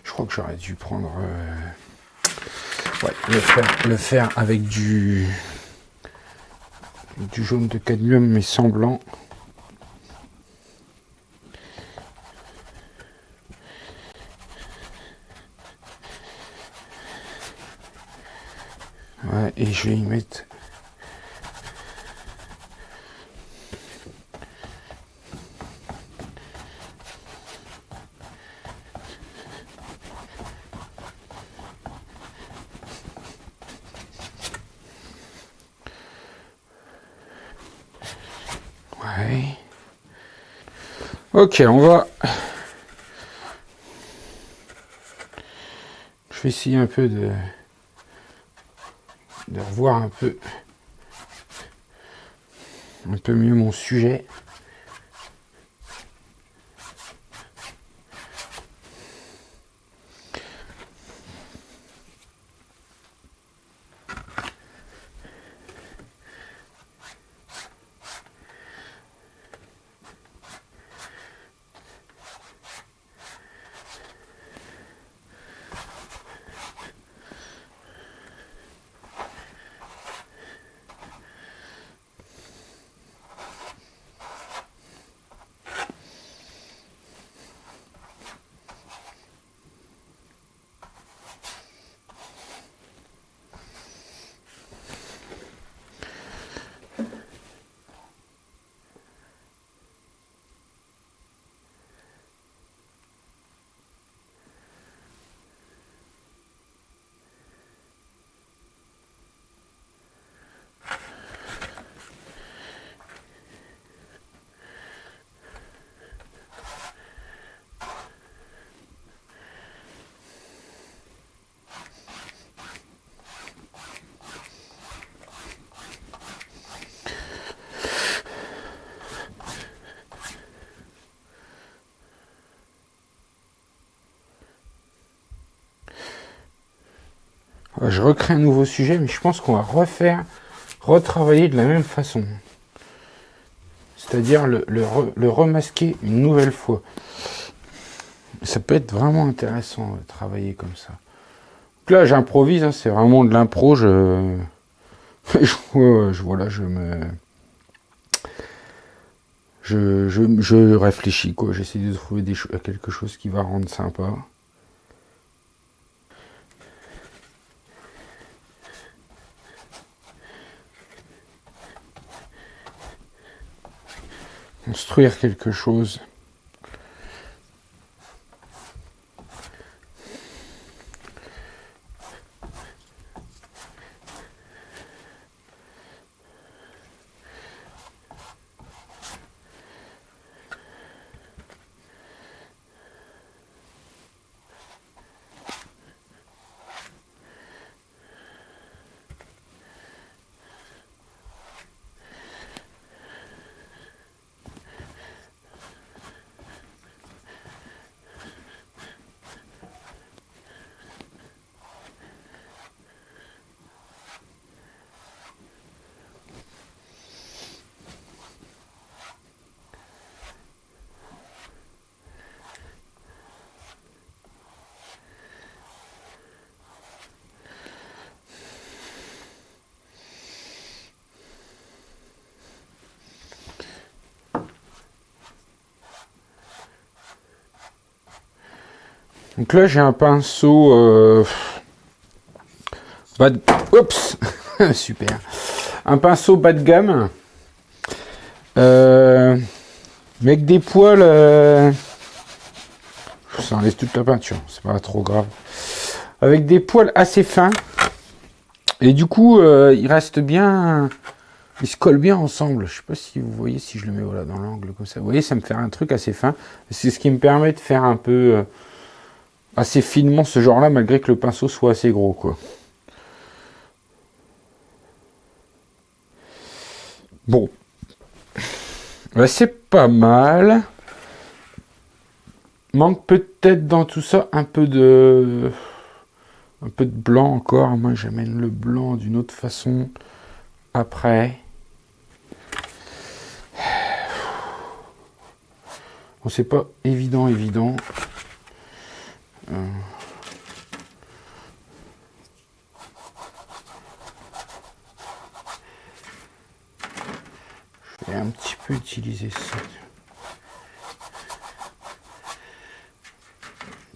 Je crois que j'aurais dû prendre Ouais, le faire avec du jaune de cadmium mais sans blanc. Ouais, et je vais y mettre ouais. Ok, on va. Je vais essayer un peu de revoir un peu mieux mon sujet. Je recrée un nouveau sujet, mais je pense qu'on va retravailler de la même façon. C'est-à-dire le remasquer une nouvelle fois. Ça peut être vraiment intéressant de travailler comme ça. Donc là, j'improvise, hein, c'est vraiment de l'impro. Je réfléchis, quoi. J'essaie de trouver quelque chose qui va rendre sympa. Construire quelque chose. Donc là, j'ai un pinceau oups, super. Un pinceau bas de gamme avec des poils. Ça enlève toute la peinture, c'est pas trop grave. Avec des poils assez fins. Et du coup, il reste bien. Ils se collent bien ensemble. Je sais pas si vous voyez, si je le mets voilà, dans l'angle comme ça. Vous voyez, ça me fait un truc assez fin. C'est ce qui me permet de faire un peu assez finement ce genre-là, malgré que le pinceau soit assez gros, quoi. Bon. Bah, c'est pas mal. Manque peut-être dans tout ça un peu de blanc encore. Moi, j'amène le blanc d'une autre façon après. Bon, c'est pas évident. Je vais un petit peu utiliser ça.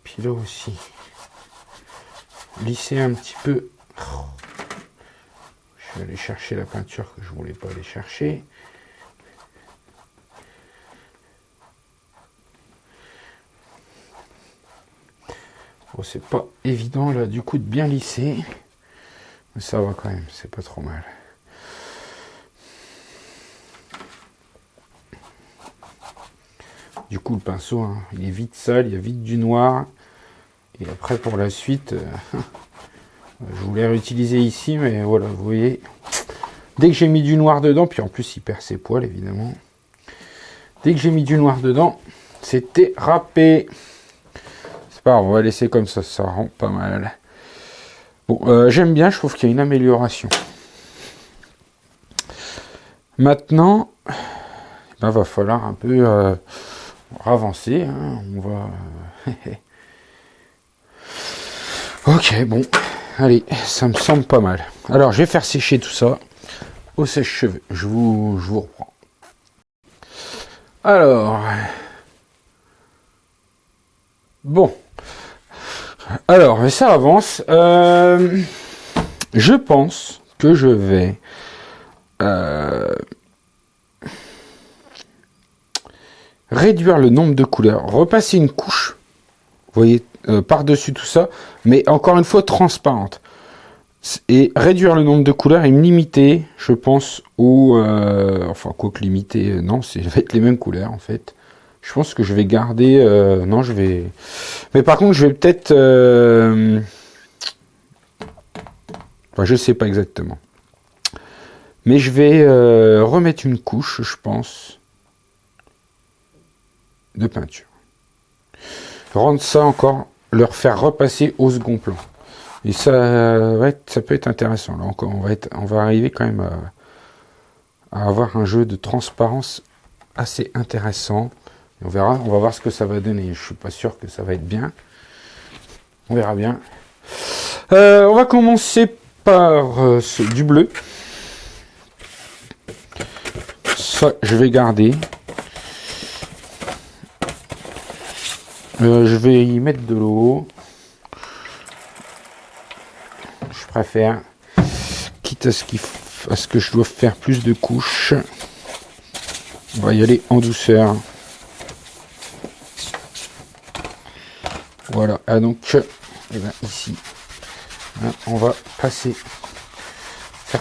Puis là aussi. Lisser un petit peu. Je vais aller chercher la peinture que je voulais pas aller chercher. Bon, c'est pas évident là du coup de bien lisser. Mais ça va quand même, c'est pas trop mal. Du coup le pinceau, hein, il est vite sale, il y a vite du noir. Et après pour la suite, je voulais réutiliser ici, mais voilà, vous voyez. Dès que j'ai mis du noir dedans, puis en plus il perd ses poils évidemment. Dès que j'ai mis du noir dedans, c'était râpé. C'est pas grave, on va laisser comme ça rend pas mal. Bon, j'aime bien, je trouve qu'il y a une amélioration. Maintenant, il va falloir un peu avancer. Hein, on va... ok, bon, allez, ça me semble pas mal. Alors, je vais faire sécher tout ça au sèche-cheveux. Je vous reprends. Alors, bon, alors, mais ça avance. Je pense que je vais réduire le nombre de couleurs, repasser une couche, vous voyez, par-dessus tout ça, mais encore une fois transparente. Et réduire le nombre de couleurs et me limiter, je pense, enfin, quoi que limiter, non, ça va être les mêmes couleurs, en fait. Je pense que je vais garder... non, je vais... Mais par contre, je vais peut-être... Enfin, je sais pas exactement. Mais je vais remettre une couche, je pense, de peinture. Rendre ça encore, leur faire repasser au second plan. Et ça peut être intéressant. Là encore, on va arriver quand même à avoir un jeu de transparence assez intéressant. Et on va voir ce que ça va donner. Je suis pas sûr que ça va être bien. On verra bien. On va commencer par du bleu. Ça, je vais garder. Je vais y mettre de l'eau. Je préfère, quitte à ce que je dois faire plus de couches. On va y aller en douceur. Voilà, ah donc, et ben ici, hein, on va faire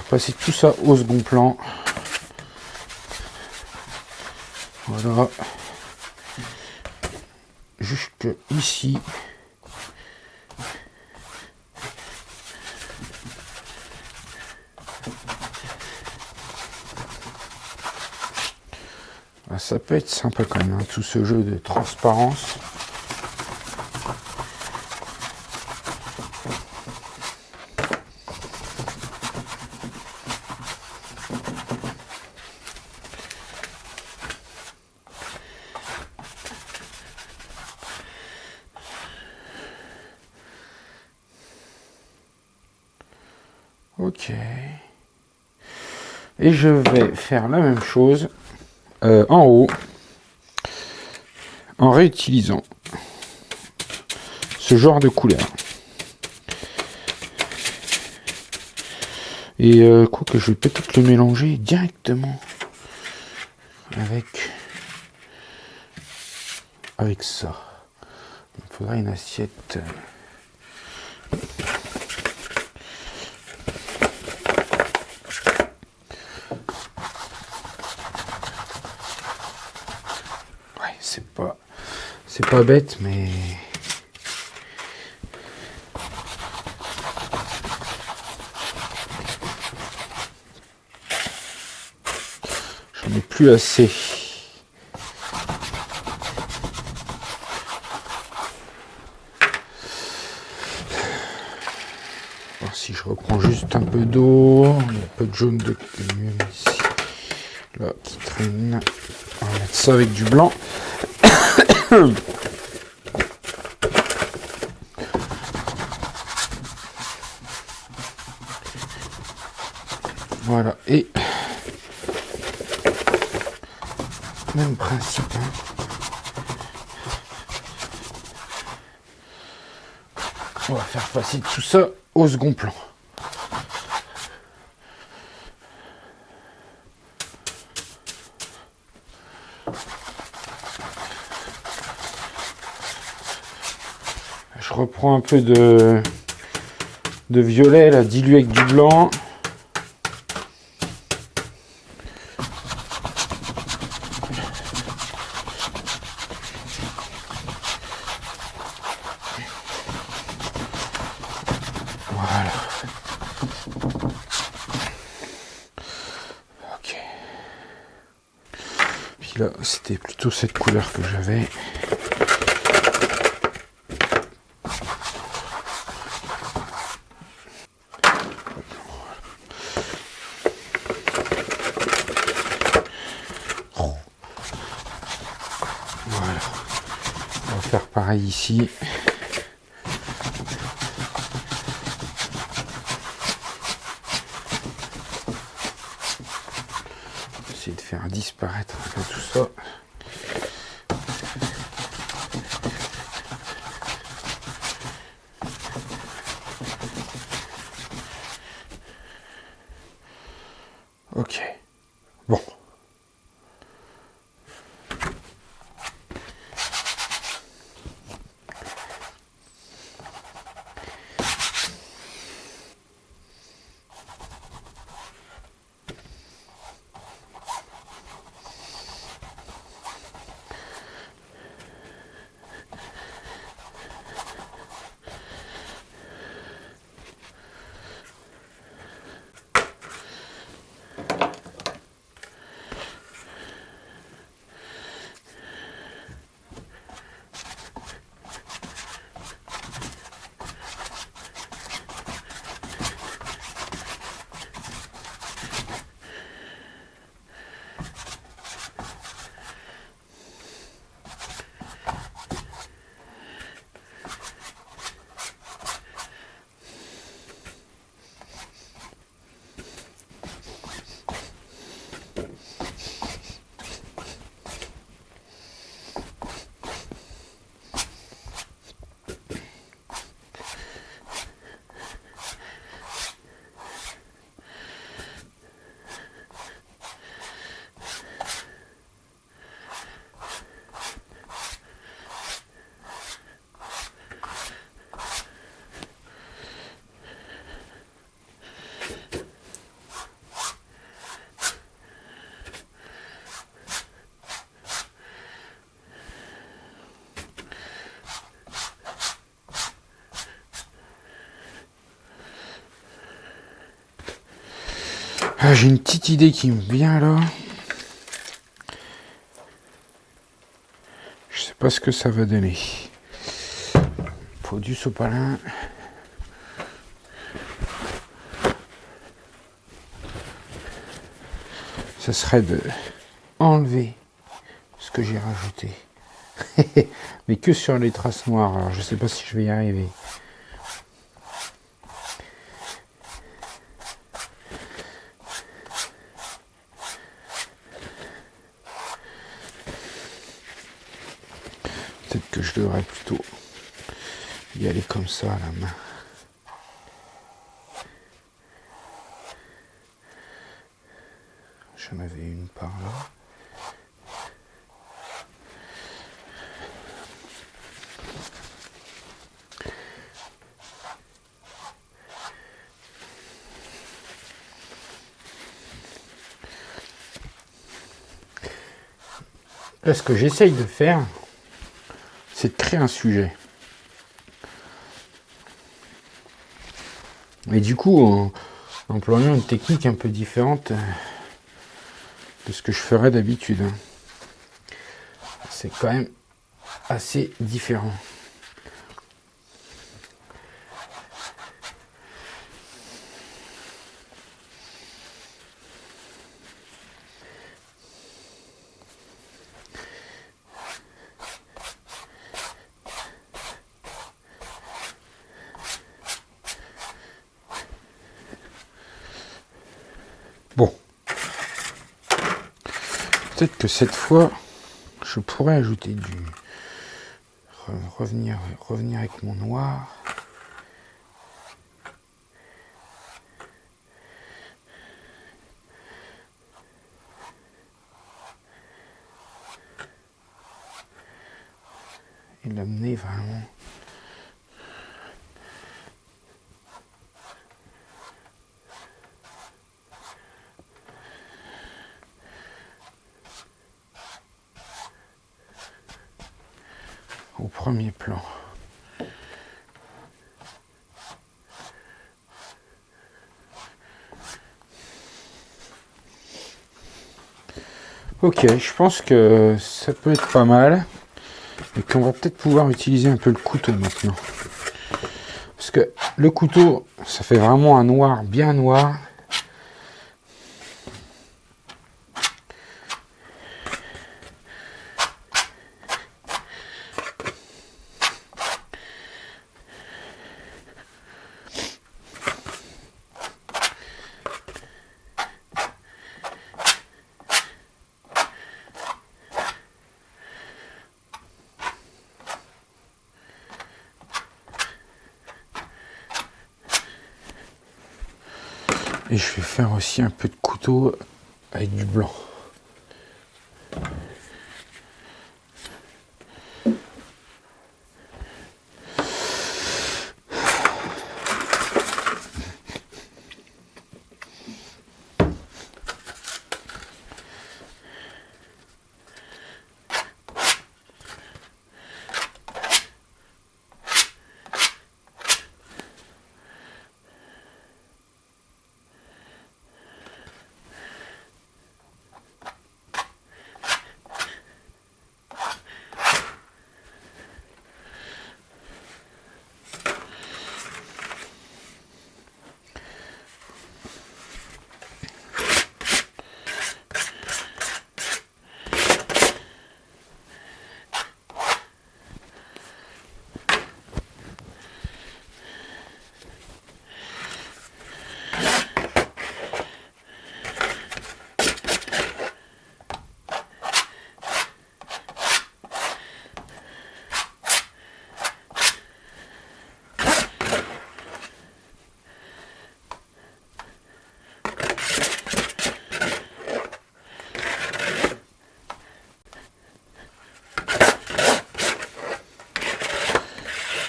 passer tout ça au second plan. Voilà, jusque ici. Ah, ça peut être sympa quand même, hein, tout ce jeu de transparence. Ok. Et je vais faire la même chose en haut, en réutilisant ce genre de couleur. Et quoi que je vais peut-être le mélanger directement avec ça. Il faudra une assiette. Ouais, c'est pas bête, mais j'en ai plus assez. Alors, si je reprends juste un peu d'eau, il y a un peu de jaune de ici, là qui traîne. On va mettre ça avec du blanc. Voilà, et Même principe. Hein. On va faire passer tout ça au second plan. Je reprends un peu de violet là, dilué avec du blanc. Voilà. Ok. Puis là, c'était plutôt cette couleur que j'avais. Voilà. On va faire pareil ici. Essayer de faire disparaître un peu tout ça. Ok. Bon. Ah, j'ai une petite idée qui me vient là. Je sais pas ce que ça va donner. Faut du sopalin. Ça serait de enlever ce que j'ai rajouté. Mais que sur les traces noires. Alors je sais pas si je vais y arriver. Peut-être que je devrais plutôt y aller comme ça à la main. J'en avais une par là. Là, ce que j'essaye de faire, c'est de créer un sujet. Et du coup, en employant une technique un peu différente de ce que je ferais d'habitude. C'est quand même assez différent. peut-être que cette fois, je pourrais ajouter du... Revenir avec mon noir. Et l'amener vraiment... au premier plan. Ok, je pense que ça peut être pas mal et qu'on va peut-être pouvoir utiliser un peu le couteau maintenant. Parce que le couteau, ça fait vraiment un noir bien noir. Et je vais faire aussi un peu de couteau avec du blanc.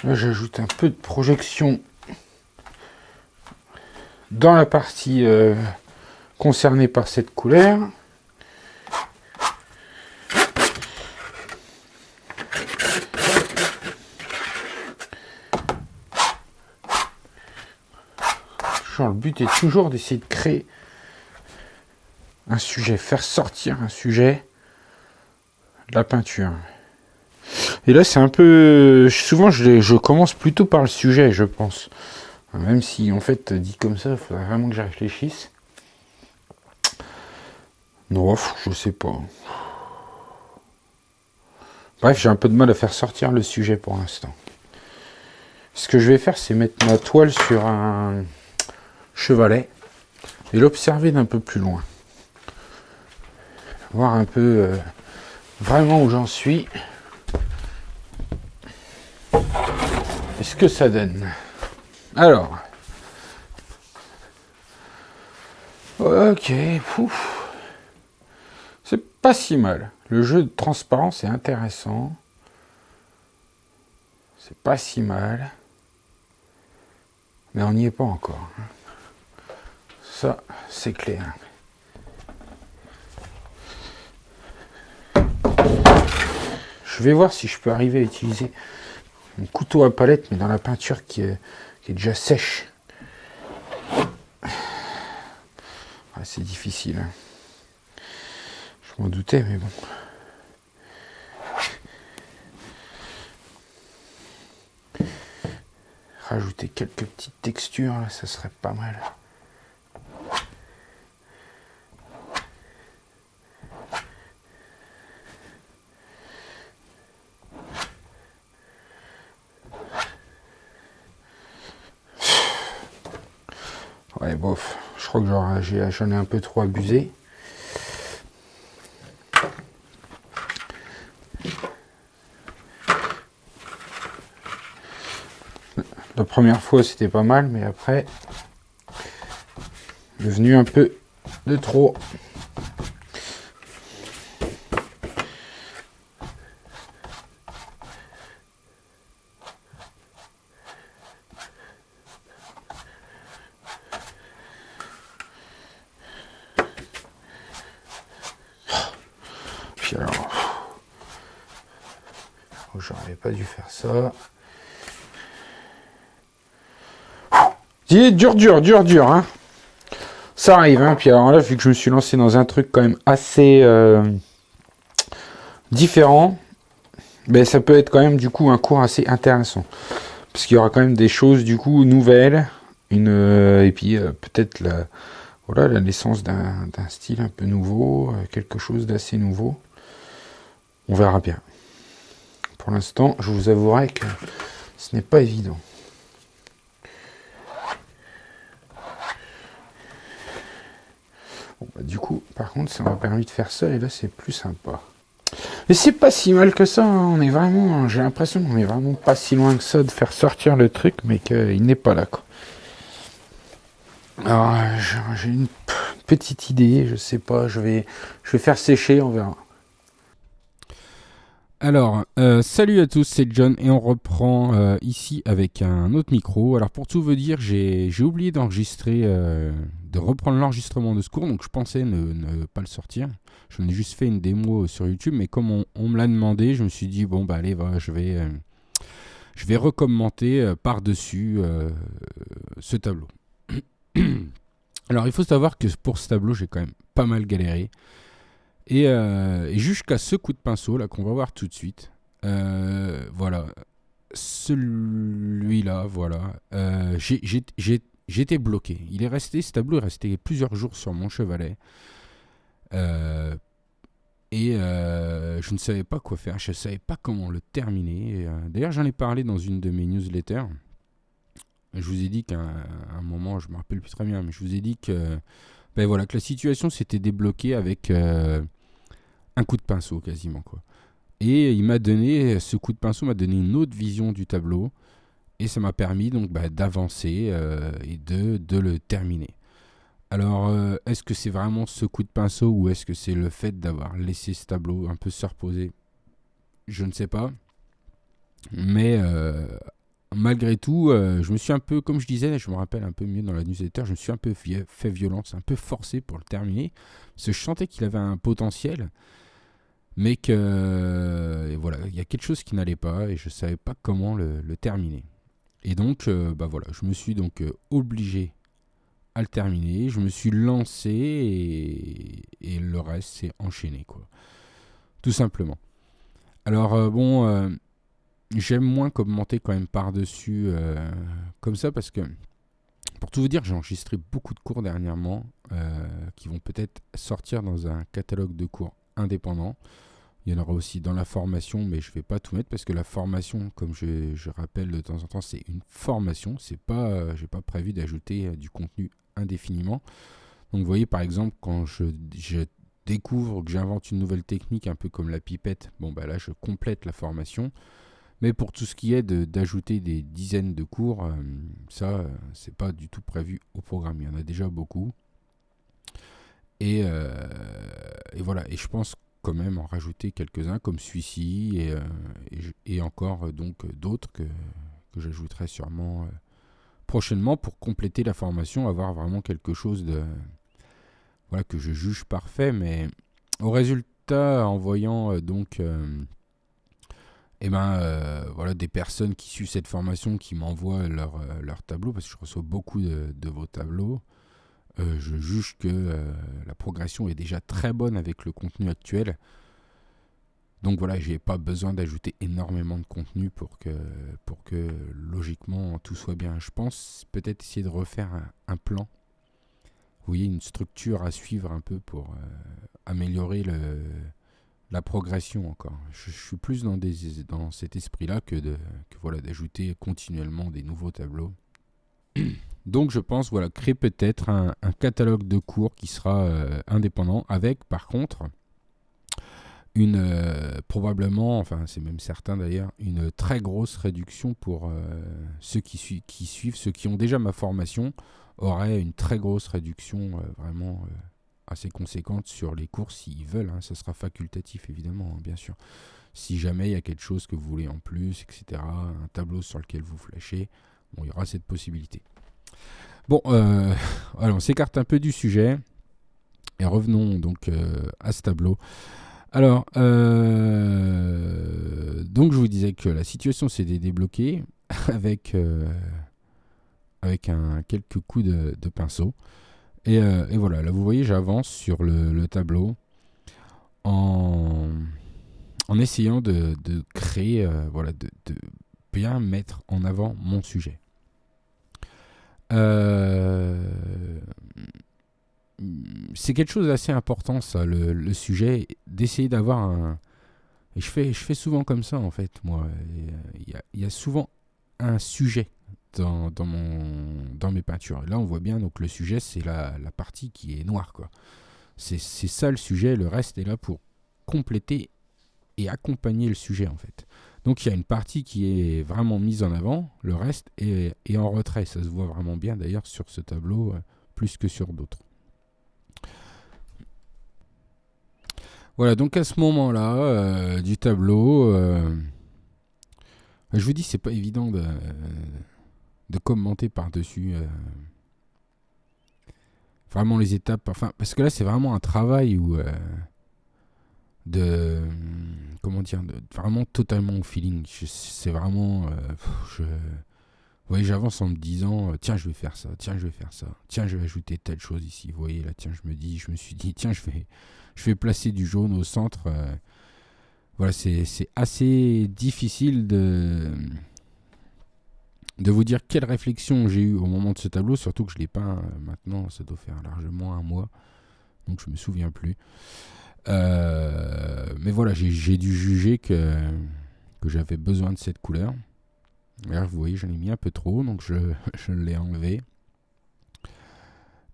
Là, j'ajoute un peu de projection dans la partie concernée par cette couleur. Genre, le but est toujours d'essayer de créer un sujet, faire sortir un sujet de la peinture. Et là, c'est un peu... Souvent, je commence plutôt par le sujet, je pense. Même si, en fait, dit comme ça, il faudrait vraiment que j'y réfléchisse. Non, je sais pas. Bref, j'ai un peu de mal à faire sortir le sujet pour l'instant. Ce que je vais faire, c'est mettre ma toile sur un chevalet et l'observer d'un peu plus loin. Voir un peu vraiment où j'en suis. Et ce que ça donne. Alors. Ok. Pouf. C'est pas si mal. Le jeu de transparence est intéressant. C'est pas si mal. Mais on n'y est pas encore. Ça, c'est clair. Je vais voir si je peux arriver à utiliser un couteau à palette, mais dans la peinture qui est déjà sèche. Ouais, c'est difficile. Hein. Je m'en doutais, mais bon. Rajouter quelques petites textures, là, ça serait pas mal. Ouais, bof. Je crois que j'en ai un peu trop abusé. première fois, c'était pas mal, mais après, devenu un peu de trop. Puis alors, j'aurais pas dû faire ça. Dur, hein. Ça arrive, hein. Puis alors là, vu que je me suis lancé dans un truc quand même assez différent, ben ça peut être quand même du coup un cours assez intéressant. Parce qu'il y aura quand même des choses du coup nouvelles, et puis peut-être la naissance d'un style un peu nouveau, quelque chose d'assez nouveau. On verra bien. Pour l'instant, je vous avouerai que ce n'est pas évident. Bon, bah, du coup, par contre, ça m'a permis de faire ça, et là, c'est plus sympa. Mais c'est pas si mal que ça, hein. On est vraiment, j'ai l'impression qu'on est vraiment pas si loin que ça de faire sortir le truc, mais qu'il n'est pas là, quoi. Alors, j'ai une petite idée, je sais pas, je vais faire sécher, on verra. Alors, salut à tous, c'est John et on reprend ici avec un autre micro. Alors pour tout vous dire, j'ai oublié d'enregistrer, de reprendre l'enregistrement de ce cours, donc je pensais ne pas le sortir. J'en ai juste fait une démo sur YouTube, mais comme on me l'a demandé, je me suis dit, bon bah allez, voilà, je vais recommenter par-dessus ce tableau. Alors il faut savoir que pour ce tableau, j'ai quand même pas mal galéré. Et jusqu'à ce coup de pinceau là qu'on va voir tout de suite, voilà, celui-là, voilà, j'étais bloqué. Ce tableau est resté plusieurs jours sur mon chevalet, et je ne savais pas quoi faire, je ne savais pas comment le terminer. D'ailleurs, j'en ai parlé dans une de mes newsletters. Je vous ai dit qu'à un moment, je me rappelle plus très bien, mais je vous ai dit que, ben voilà, que la situation s'était débloquée avec un coup de pinceau quasiment, quoi. Et ce coup de pinceau m'a donné une autre vision du tableau et ça m'a permis donc d'avancer et de le terminer. Alors est-ce que c'est vraiment ce coup de pinceau ou est-ce que c'est le fait d'avoir laissé ce tableau un peu se reposer? Je ne sais pas. Mais malgré tout, je me suis un peu, comme je disais, je me rappelle un peu mieux dans la newsletter, je me suis un peu fait violence, un peu forcé pour le terminer. Parce que je sentais qu'il avait un potentiel. Mais que voilà, il y a quelque chose qui n'allait pas et je ne savais pas comment le terminer. Et donc, voilà, je me suis donc obligé à le terminer. Je me suis lancé et le reste s'est enchaîné, quoi. Tout simplement. Alors, j'aime moins commenter quand même par-dessus comme ça parce que, pour tout vous dire, j'ai enregistré beaucoup de cours dernièrement qui vont peut-être sortir dans un catalogue de cours indépendant. Il y en aura aussi dans la formation, mais je ne vais pas tout mettre parce que la formation, comme je rappelle de temps en temps, c'est une formation. Je n'ai pas prévu d'ajouter du contenu indéfiniment. Donc vous voyez par exemple quand je découvre que j'invente une nouvelle technique un peu comme la pipette, bon bah là je complète la formation. Mais pour tout ce qui est d'ajouter des dizaines de cours, ça c'est pas du tout prévu au programme. Il y en a déjà beaucoup. Et voilà, et je pense quand même en rajouter quelques-uns comme celui-ci et encore donc d'autres que j'ajouterai sûrement prochainement pour compléter la formation, avoir vraiment quelque chose de voilà que je juge parfait, mais au résultat en voyant voilà des personnes qui suivent cette formation qui m'envoient leur tableau parce que je reçois beaucoup de vos tableaux. Je juge que la progression est déjà très bonne avec le contenu actuel. Donc voilà, j'ai pas besoin d'ajouter énormément de contenu pour que logiquement tout soit bien. Je pense peut-être essayer de refaire un plan. Vous voyez, une structure à suivre un peu pour améliorer la progression encore. Je suis plus dans cet esprit-là que voilà, d'ajouter continuellement des nouveaux tableaux. Donc je pense voilà, créer peut-être un catalogue de cours qui sera indépendant avec par contre probablement, enfin c'est même certain d'ailleurs, une très grosse réduction pour ceux qui suivent, ceux qui ont déjà ma formation, auraient une très grosse réduction vraiment assez conséquente sur les cours s'ils veulent. Hein. Ça sera facultatif évidemment, hein, bien sûr. Si jamais il y a quelque chose que vous voulez en plus, etc., un tableau sur lequel vous flashez, bon, il y aura cette possibilité. Bon, alors on s'écarte un peu du sujet et revenons donc à ce tableau. Alors, donc je vous disais que la situation s'est débloquée avec quelques coups de pinceau. Et voilà, là vous voyez, j'avance sur le tableau en essayant de créer, voilà, de bien mettre en avant mon sujet. C'est quelque chose d'assez important, ça, le sujet, d'essayer d'avoir un... Et je fais souvent comme ça, en fait, moi. Il y a souvent un sujet dans mes peintures. Et là, on voit bien, donc le sujet, c'est la partie qui est noire, quoi. C'est ça le sujet, le reste est là pour compléter et accompagner le sujet, en fait. Donc il y a une partie qui est vraiment mise en avant, le reste est en retrait. Ça se voit vraiment bien, d'ailleurs, sur ce tableau, plus que sur d'autres. Voilà, donc à ce moment-là du tableau, je vous dis, c'est pas évident de commenter par-dessus vraiment les étapes. Enfin, parce que là, c'est vraiment un travail où comment dire, vraiment totalement au feeling. C'est vraiment, vous voyez, j'avance en me disant, tiens, je vais faire ça, tiens, je vais faire ça, tiens, je vais ajouter telle chose ici. Vous voyez, là, tiens, je me suis dit, tiens, je vais placer du jaune au centre. Voilà, c'est assez difficile de vous dire quelle réflexion j'ai eue au moment de ce tableau, surtout que je l'ai peint maintenant, ça doit faire largement un mois, donc je me souviens plus. Mais voilà, j'ai dû juger que j'avais besoin de cette couleur. Là, vous voyez, j'en ai mis un peu trop, donc je l'ai enlevé.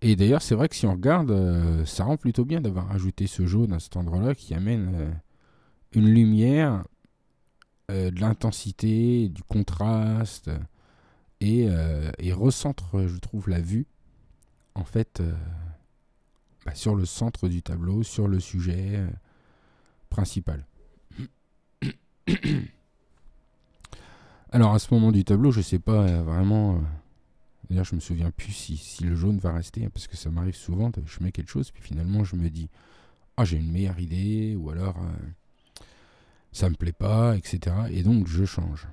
Et d'ailleurs, c'est vrai que si on regarde, ça rend plutôt bien d'avoir ajouté ce jaune à cet endroit-là qui amène une lumière, de l'intensité, du contraste, et recentre, je trouve, la vue, en fait, sur le centre du tableau, sur le sujet principal. Alors, à ce moment du tableau, je sais pas vraiment... D'ailleurs, je me souviens plus si le jaune va rester, parce que ça m'arrive souvent, je mets quelque chose, puis finalement, je me dis, j'ai une meilleure idée, ou alors, ça me plaît pas, etc. Et donc, je change.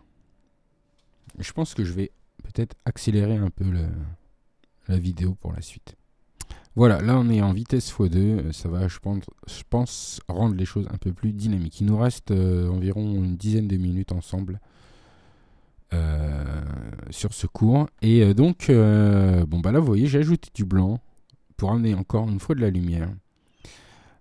Je pense que je vais peut-être accélérer un peu la vidéo pour la suite. Voilà, là, on est en vitesse x2, ça va, je pense, rendre les choses un peu plus dynamiques. Il nous reste environ une dizaine de minutes ensemble sur ce cours. Et donc, là, vous voyez, j'ai ajouté du blanc pour amener encore une fois de la lumière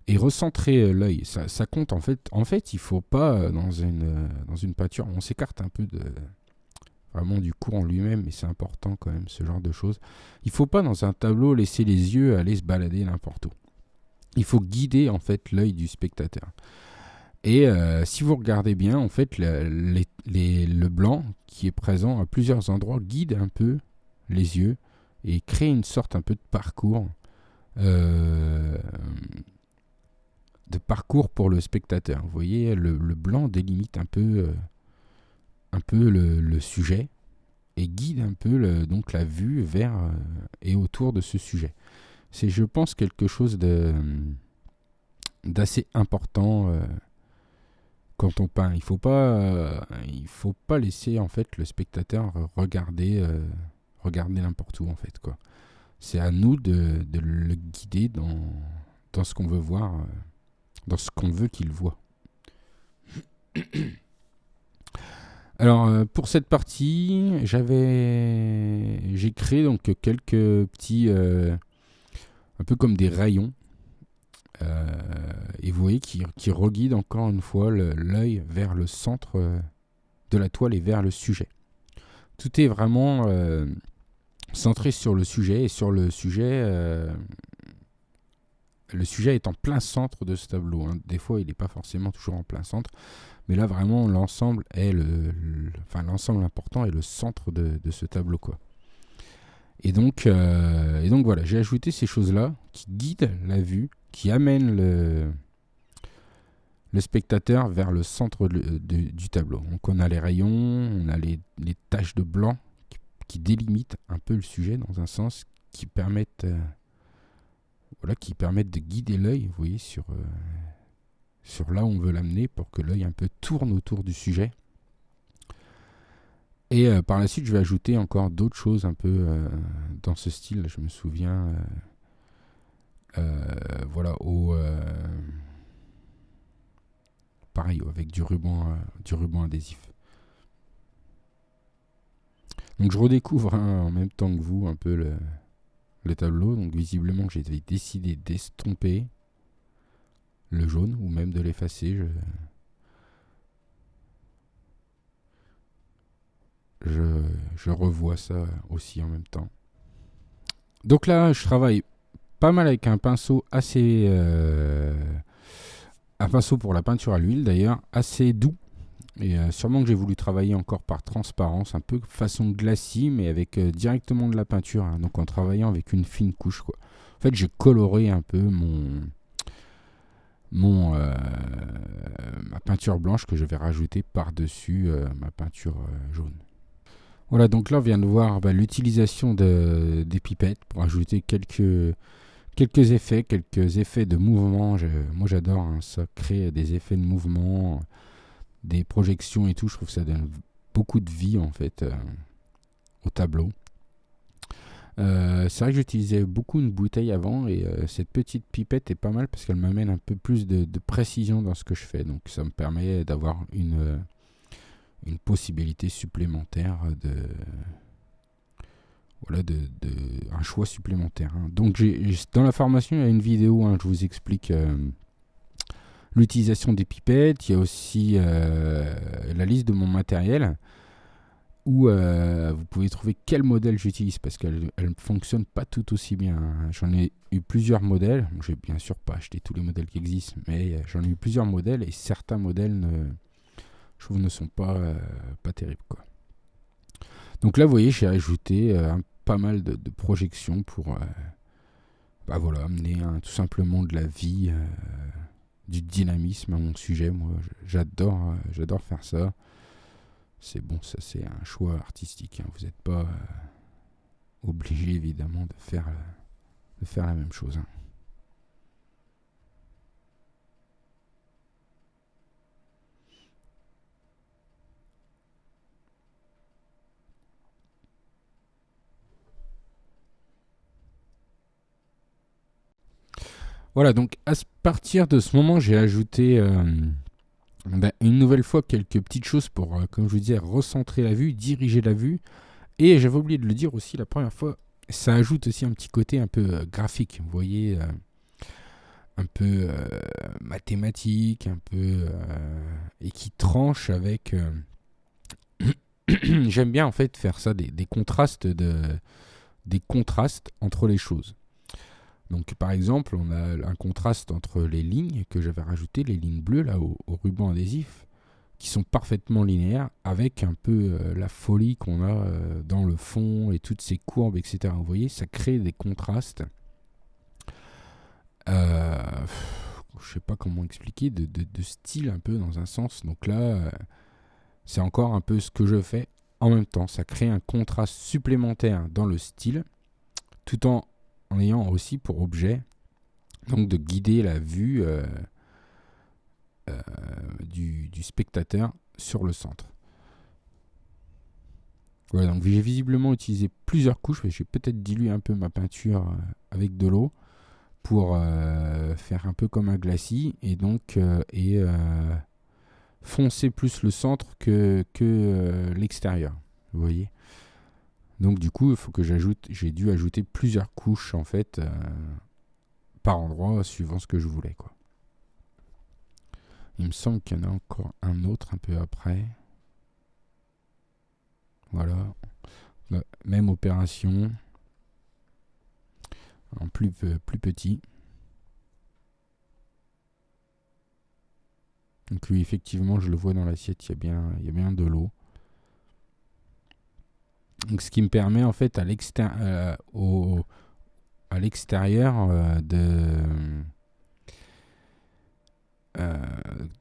et recentrer l'œil. Ça compte, en fait. En fait, il ne faut pas, dans une peinture, on s'écarte un peu vraiment du cours en lui-même, mais c'est important quand même, ce genre de choses. Il ne faut pas, dans un tableau, laisser les yeux aller se balader n'importe où. Il faut guider, en fait, l'œil du spectateur. Et si vous regardez bien, en fait, le blanc qui est présent à plusieurs endroits guide un peu les yeux et crée une sorte un peu de parcours pour le spectateur. Vous voyez, le blanc délimite un peu le sujet et guide un peu donc la vue vers et autour de ce sujet. C'est, je pense, quelque chose d'assez important quand on peint. Il faut pas laisser, en fait, le spectateur regarder n'importe où, en fait, quoi. C'est à nous de le guider dans ce qu'on veut voir, dans ce qu'on veut qu'il voit. Alors, pour cette partie, j'ai créé donc quelques petits, un peu comme des rayons, et vous voyez qui reguident encore une fois l'œil vers le centre de la toile et vers le sujet. Tout est vraiment centré sur le sujet, et sur le sujet, le sujet est en plein centre de ce tableau, hein. Des fois, il n'est pas forcément toujours en plein centre, mais là, vraiment, l'ensemble est l'ensemble important est le centre de ce tableau, quoi. Et donc voilà, j'ai ajouté ces choses-là qui guident la vue, qui amènent le spectateur vers le centre du tableau. Donc on a les rayons, on a les taches de blanc qui délimitent un peu le sujet dans un sens, qui permettent de guider l'œil, vous voyez, sur là où on veut l'amener, pour que l'œil un peu tourne autour du sujet. Et par la suite, je vais ajouter encore d'autres choses un peu dans ce style. Je me souviens, pareil, avec du ruban adhésif. Donc je redécouvre en même temps que vous un peu le tableau. Donc visiblement, j'ai décidé d'estomper le jaune ou même de l'effacer. Je revois ça aussi en même temps. Donc là, je travaille pas mal avec un pinceau assez... un pinceau pour la peinture à l'huile d'ailleurs, assez doux. Et sûrement que j'ai voulu travailler encore par transparence, un peu façon glacis, mais avec directement de la peinture, hein, donc en travaillant avec une fine couche, quoi. En fait, j'ai coloré un peu ma peinture blanche que je vais rajouter par-dessus ma peinture jaune. Voilà, donc là on vient de voir l'utilisation des pipettes pour ajouter quelques effets de mouvement. Moi j'adore, hein, ça crée des effets de mouvement, des projections et tout. Je trouve que ça donne beaucoup de vie en fait au tableau. C'est vrai que j'utilisais beaucoup une bouteille avant, et cette petite pipette est pas mal parce qu'elle m'amène un peu plus de précision dans ce que je fais. Donc ça me permet d'avoir une possibilité supplémentaire un choix supplémentaire, hein. Donc dans la formation, il y a une vidéo, hein, je vous explique l'utilisation des pipettes. Il y a aussi la liste de mon matériel, où vous pouvez trouver quel modèle j'utilise, parce qu'elle ne fonctionne pas tout aussi bien, hein. J'en ai eu plusieurs modèles. J'ai bien sûr pas acheté tous les modèles qui existent, mais j'en ai eu plusieurs modèles, et certains modèles je trouve ne sont pas terribles, quoi. Donc là, vous voyez, j'ai ajouté pas mal de projections pour amener tout simplement de la vie, du dynamisme à mon sujet. Moi, j'adore faire ça. C'est bon, ça c'est un choix artistique, hein. Vous n'êtes pas obligé évidemment de faire la même chose, hein. Voilà, donc à partir de ce moment, j'ai ajouté une nouvelle fois quelques petites choses pour, comme je vous disais, recentrer la vue, diriger la vue. Et j'avais oublié de le dire aussi la première fois, ça ajoute aussi un petit côté un peu graphique, vous voyez, un peu mathématique, un peu et qui tranche avec... J'aime bien en fait faire ça, des contrastes entre les choses. Donc par exemple, on a un contraste entre les lignes que j'avais rajoutées, les lignes bleues là au ruban adhésif, qui sont parfaitement linéaires, avec un peu la folie qu'on a dans le fond et toutes ces courbes, etc. Vous voyez, ça crée des contrastes. Je sais pas comment expliquer, de style un peu dans un sens. Donc là, c'est encore un peu ce que je fais en même temps. Ça crée un contraste supplémentaire dans le style, tout en ayant aussi pour objet donc de guider la vue du spectateur sur le centre. Voilà, donc j'ai visiblement utilisé plusieurs couches, mais j'ai peut-être dilué un peu ma peinture avec de l'eau pour faire un peu comme un glacis, et donc foncer plus le centre que l'extérieur, vous voyez. Donc du coup, il faut que j'ai dû ajouter plusieurs couches en fait par endroit, suivant ce que je voulais, quoi. Il me semble qu'il y en a encore un autre un peu après. Voilà. Même opération. En plus petit. Donc oui, effectivement, je le vois dans l'assiette, il y a bien de l'eau. Donc ce qui me permet en fait à l'extérieur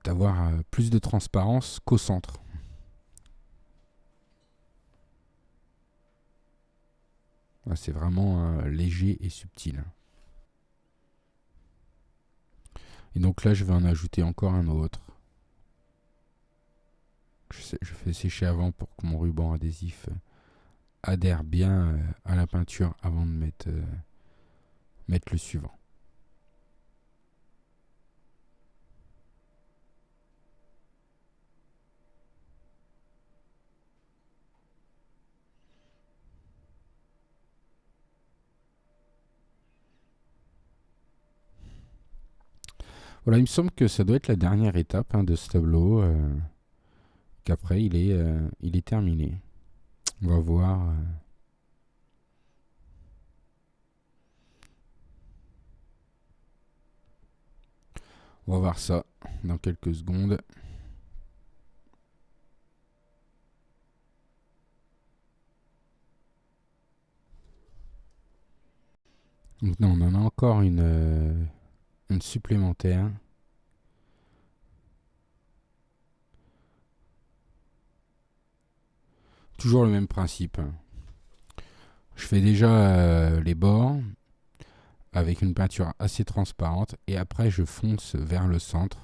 d'avoir plus de transparence qu'au centre. Là, c'est vraiment léger et subtil. Et donc là, je vais en ajouter encore un autre. Je fais sécher avant pour que mon ruban adhésif adhère bien à la peinture avant de mettre le suivant. Voilà, il me semble que ça doit être la dernière étape de ce tableau, qu'après il est terminé. On va voir. On va voir ça dans quelques secondes. Donc non, on en a encore une supplémentaire. Toujours le même principe. Je fais déjà les bords avec une peinture assez transparente et après je fonce vers le centre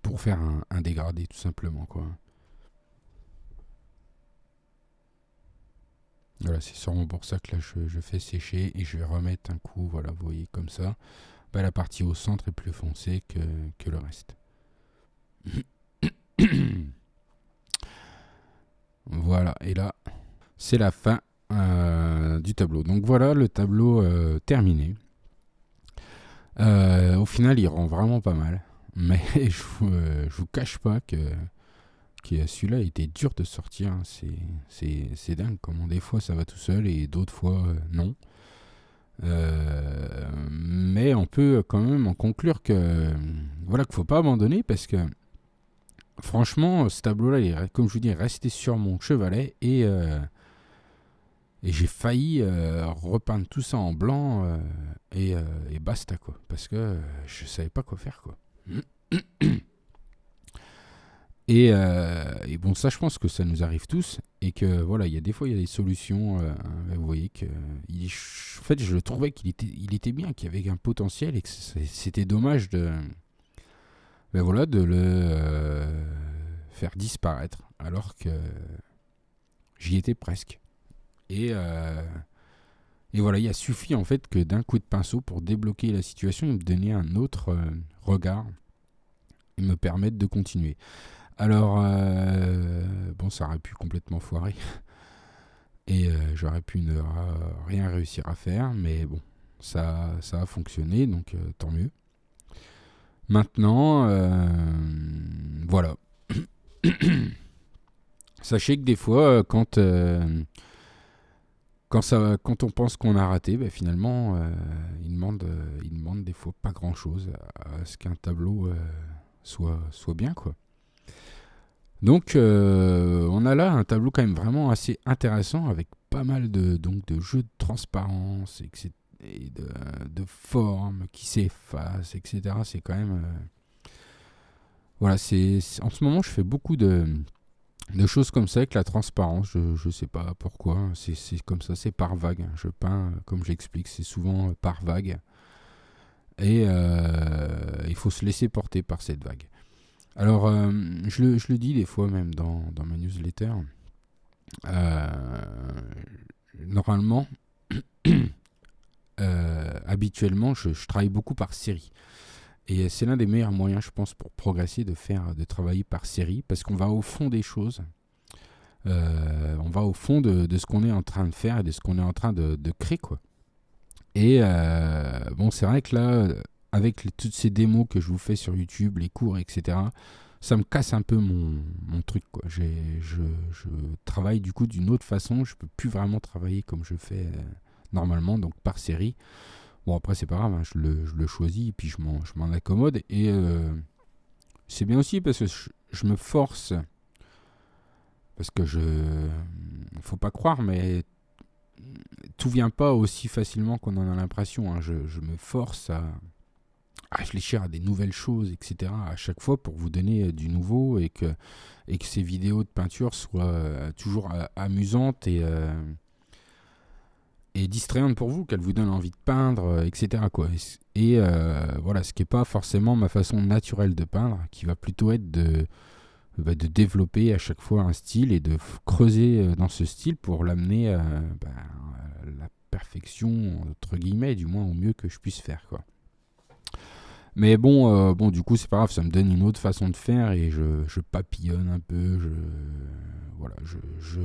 pour faire un dégradé tout simplement, quoi. Voilà, c'est sûrement pour ça que là je fais sécher et je vais remettre un coup, voilà, vous voyez comme ça. Bah, la partie au centre est plus foncée que le reste. Voilà, et là c'est la fin du tableau. Donc voilà le tableau terminé. Au final il rend vraiment pas mal. Mais je vous cache pas que celui-là était dur de sortir. C'est dingue comment des fois ça va tout seul et d'autres fois non. Mais on peut quand même en conclure que voilà, qu'il faut pas abandonner parce que franchement ce tableau là il est, comme je vous dis, resté sur mon chevalet et j'ai failli repeindre tout ça en blanc et basta, quoi, parce que je savais pas quoi faire, quoi. Et bon, ça je pense que ça nous arrive tous et que voilà, il y a des fois il y a des solutions. Vous voyez que en fait je trouvais qu'il était bien, qu'il y avait un potentiel et que c'était dommage de voilà, de le faire disparaître alors que j'y étais presque. Et voilà, il a suffi en fait que d'un coup de pinceau pour débloquer la situation et me donner un autre regard et me permettre de continuer. Alors, bon, ça aurait pu complètement foirer et j'aurais pu ne rien réussir à faire, mais bon, ça a fonctionné, donc tant mieux. Maintenant, voilà. Sachez que des fois, quand on pense qu'on a raté, bah, finalement, il demande des fois pas grand-chose à ce qu'un tableau soit bien, quoi. Donc, on a là un tableau quand même vraiment assez intéressant avec pas mal de jeux de transparence et de formes qui s'effacent, etc. C'est quand même... voilà, en ce moment, je fais beaucoup de choses comme ça avec la transparence. Je sais pas pourquoi. C'est comme ça, c'est par vague. Je peins, comme j'explique, c'est souvent par vague. Et il faut se laisser porter par cette vague. Alors, je le dis des fois même dans ma newsletter. Normalement, habituellement, je travaille beaucoup par série. Et c'est l'un des meilleurs moyens, je pense, pour progresser, de travailler par série, parce qu'on va au fond des choses. On va au fond de ce qu'on est en train de faire et de ce qu'on est en train de créer, quoi. Et bon, c'est vrai que là, avec toutes ces démos que je vous fais sur YouTube, les cours, etc., ça me casse un peu mon truc, quoi. Je travaille du coup d'une autre façon. Je peux plus vraiment travailler comme je fais normalement, donc par série. Bon, après, c'est pas grave, hein, je le choisis et puis je m'en accommode. Et c'est bien aussi parce que je me force, parce que faut pas croire, mais tout vient pas aussi facilement qu'on en a l'impression, hein. Je me force à réfléchir à des nouvelles choses, etc. à chaque fois pour vous donner du nouveau et que ces vidéos de peinture soient toujours amusantes et distrayantes pour vous, qu'elles vous donnent envie de peindre, etc. quoi. Et voilà, ce qui n'est pas forcément ma façon naturelle de peindre, qui va plutôt être de développer à chaque fois un style et de creuser dans ce style pour l'amener à la perfection, entre guillemets, du moins au mieux que je puisse faire, quoi. Mais bon, du coup, c'est pas grave, ça me donne une autre façon de faire et je papillonne un peu, je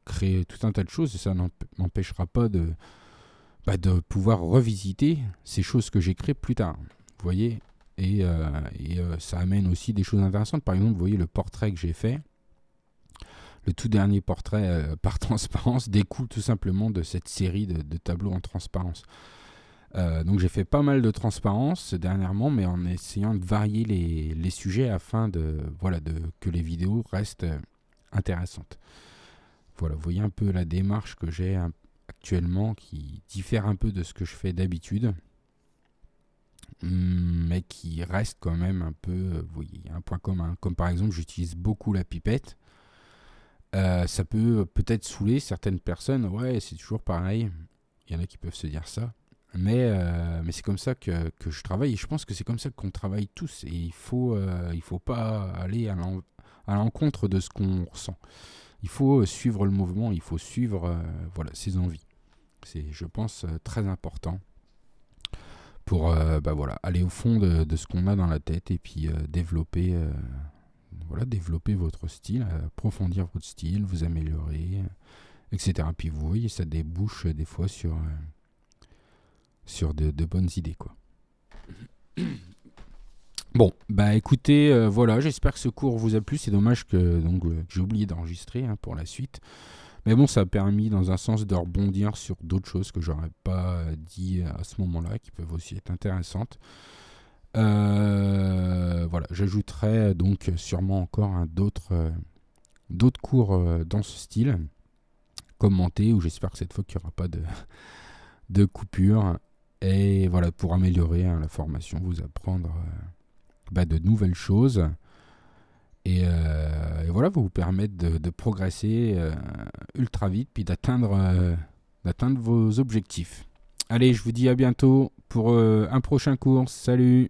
crée tout un tas de choses et ça n'empêchera pas de pouvoir revisiter ces choses que j'ai créées plus tard. Vous voyez, et ça amène aussi des choses intéressantes. Par exemple, vous voyez le portrait que j'ai fait. Le tout dernier portrait par transparence découle tout simplement de cette série de tableaux en transparence. Donc j'ai fait pas mal de transparence dernièrement, mais en essayant de varier les sujets afin que les vidéos restent intéressantes. Voilà, vous voyez un peu la démarche que j'ai actuellement qui diffère un peu de ce que je fais d'habitude, mais qui reste quand même un peu, vous voyez, il y a un point commun. Comme par exemple, j'utilise beaucoup la pipette. Ça peut peut-être saouler certaines personnes. Ouais, c'est toujours pareil. Il y en a qui peuvent se dire ça. Mais c'est comme ça que je travaille. Et je pense que c'est comme ça qu'on travaille tous. Et il faut pas aller à l'encontre de ce qu'on ressent. Il faut suivre le mouvement. Il faut suivre ses envies. C'est, je pense, très important pour aller au fond de ce qu'on a dans la tête et puis développer votre style, approfondir votre style, vous améliorer, etc. Puis vous voyez, ça débouche des fois sur de bonnes idées, quoi. Bon, écoutez, voilà, j'espère que ce cours vous a plu. C'est dommage que j'ai oublié d'enregistrer pour la suite. Mais bon, ça a permis dans un sens de rebondir sur d'autres choses que j'aurais pas dit à ce moment-là, qui peuvent aussi être intéressantes. Voilà, j'ajouterai donc sûrement encore d'autres cours dans ce style, commentés, où j'espère que cette fois qu'il n'y aura pas de coupure. Et voilà, pour améliorer la formation, vous apprendre de nouvelles choses. Et voilà, vous permettre de progresser ultra vite, puis d'atteindre vos objectifs. Allez, je vous dis à bientôt pour un prochain cours. Salut!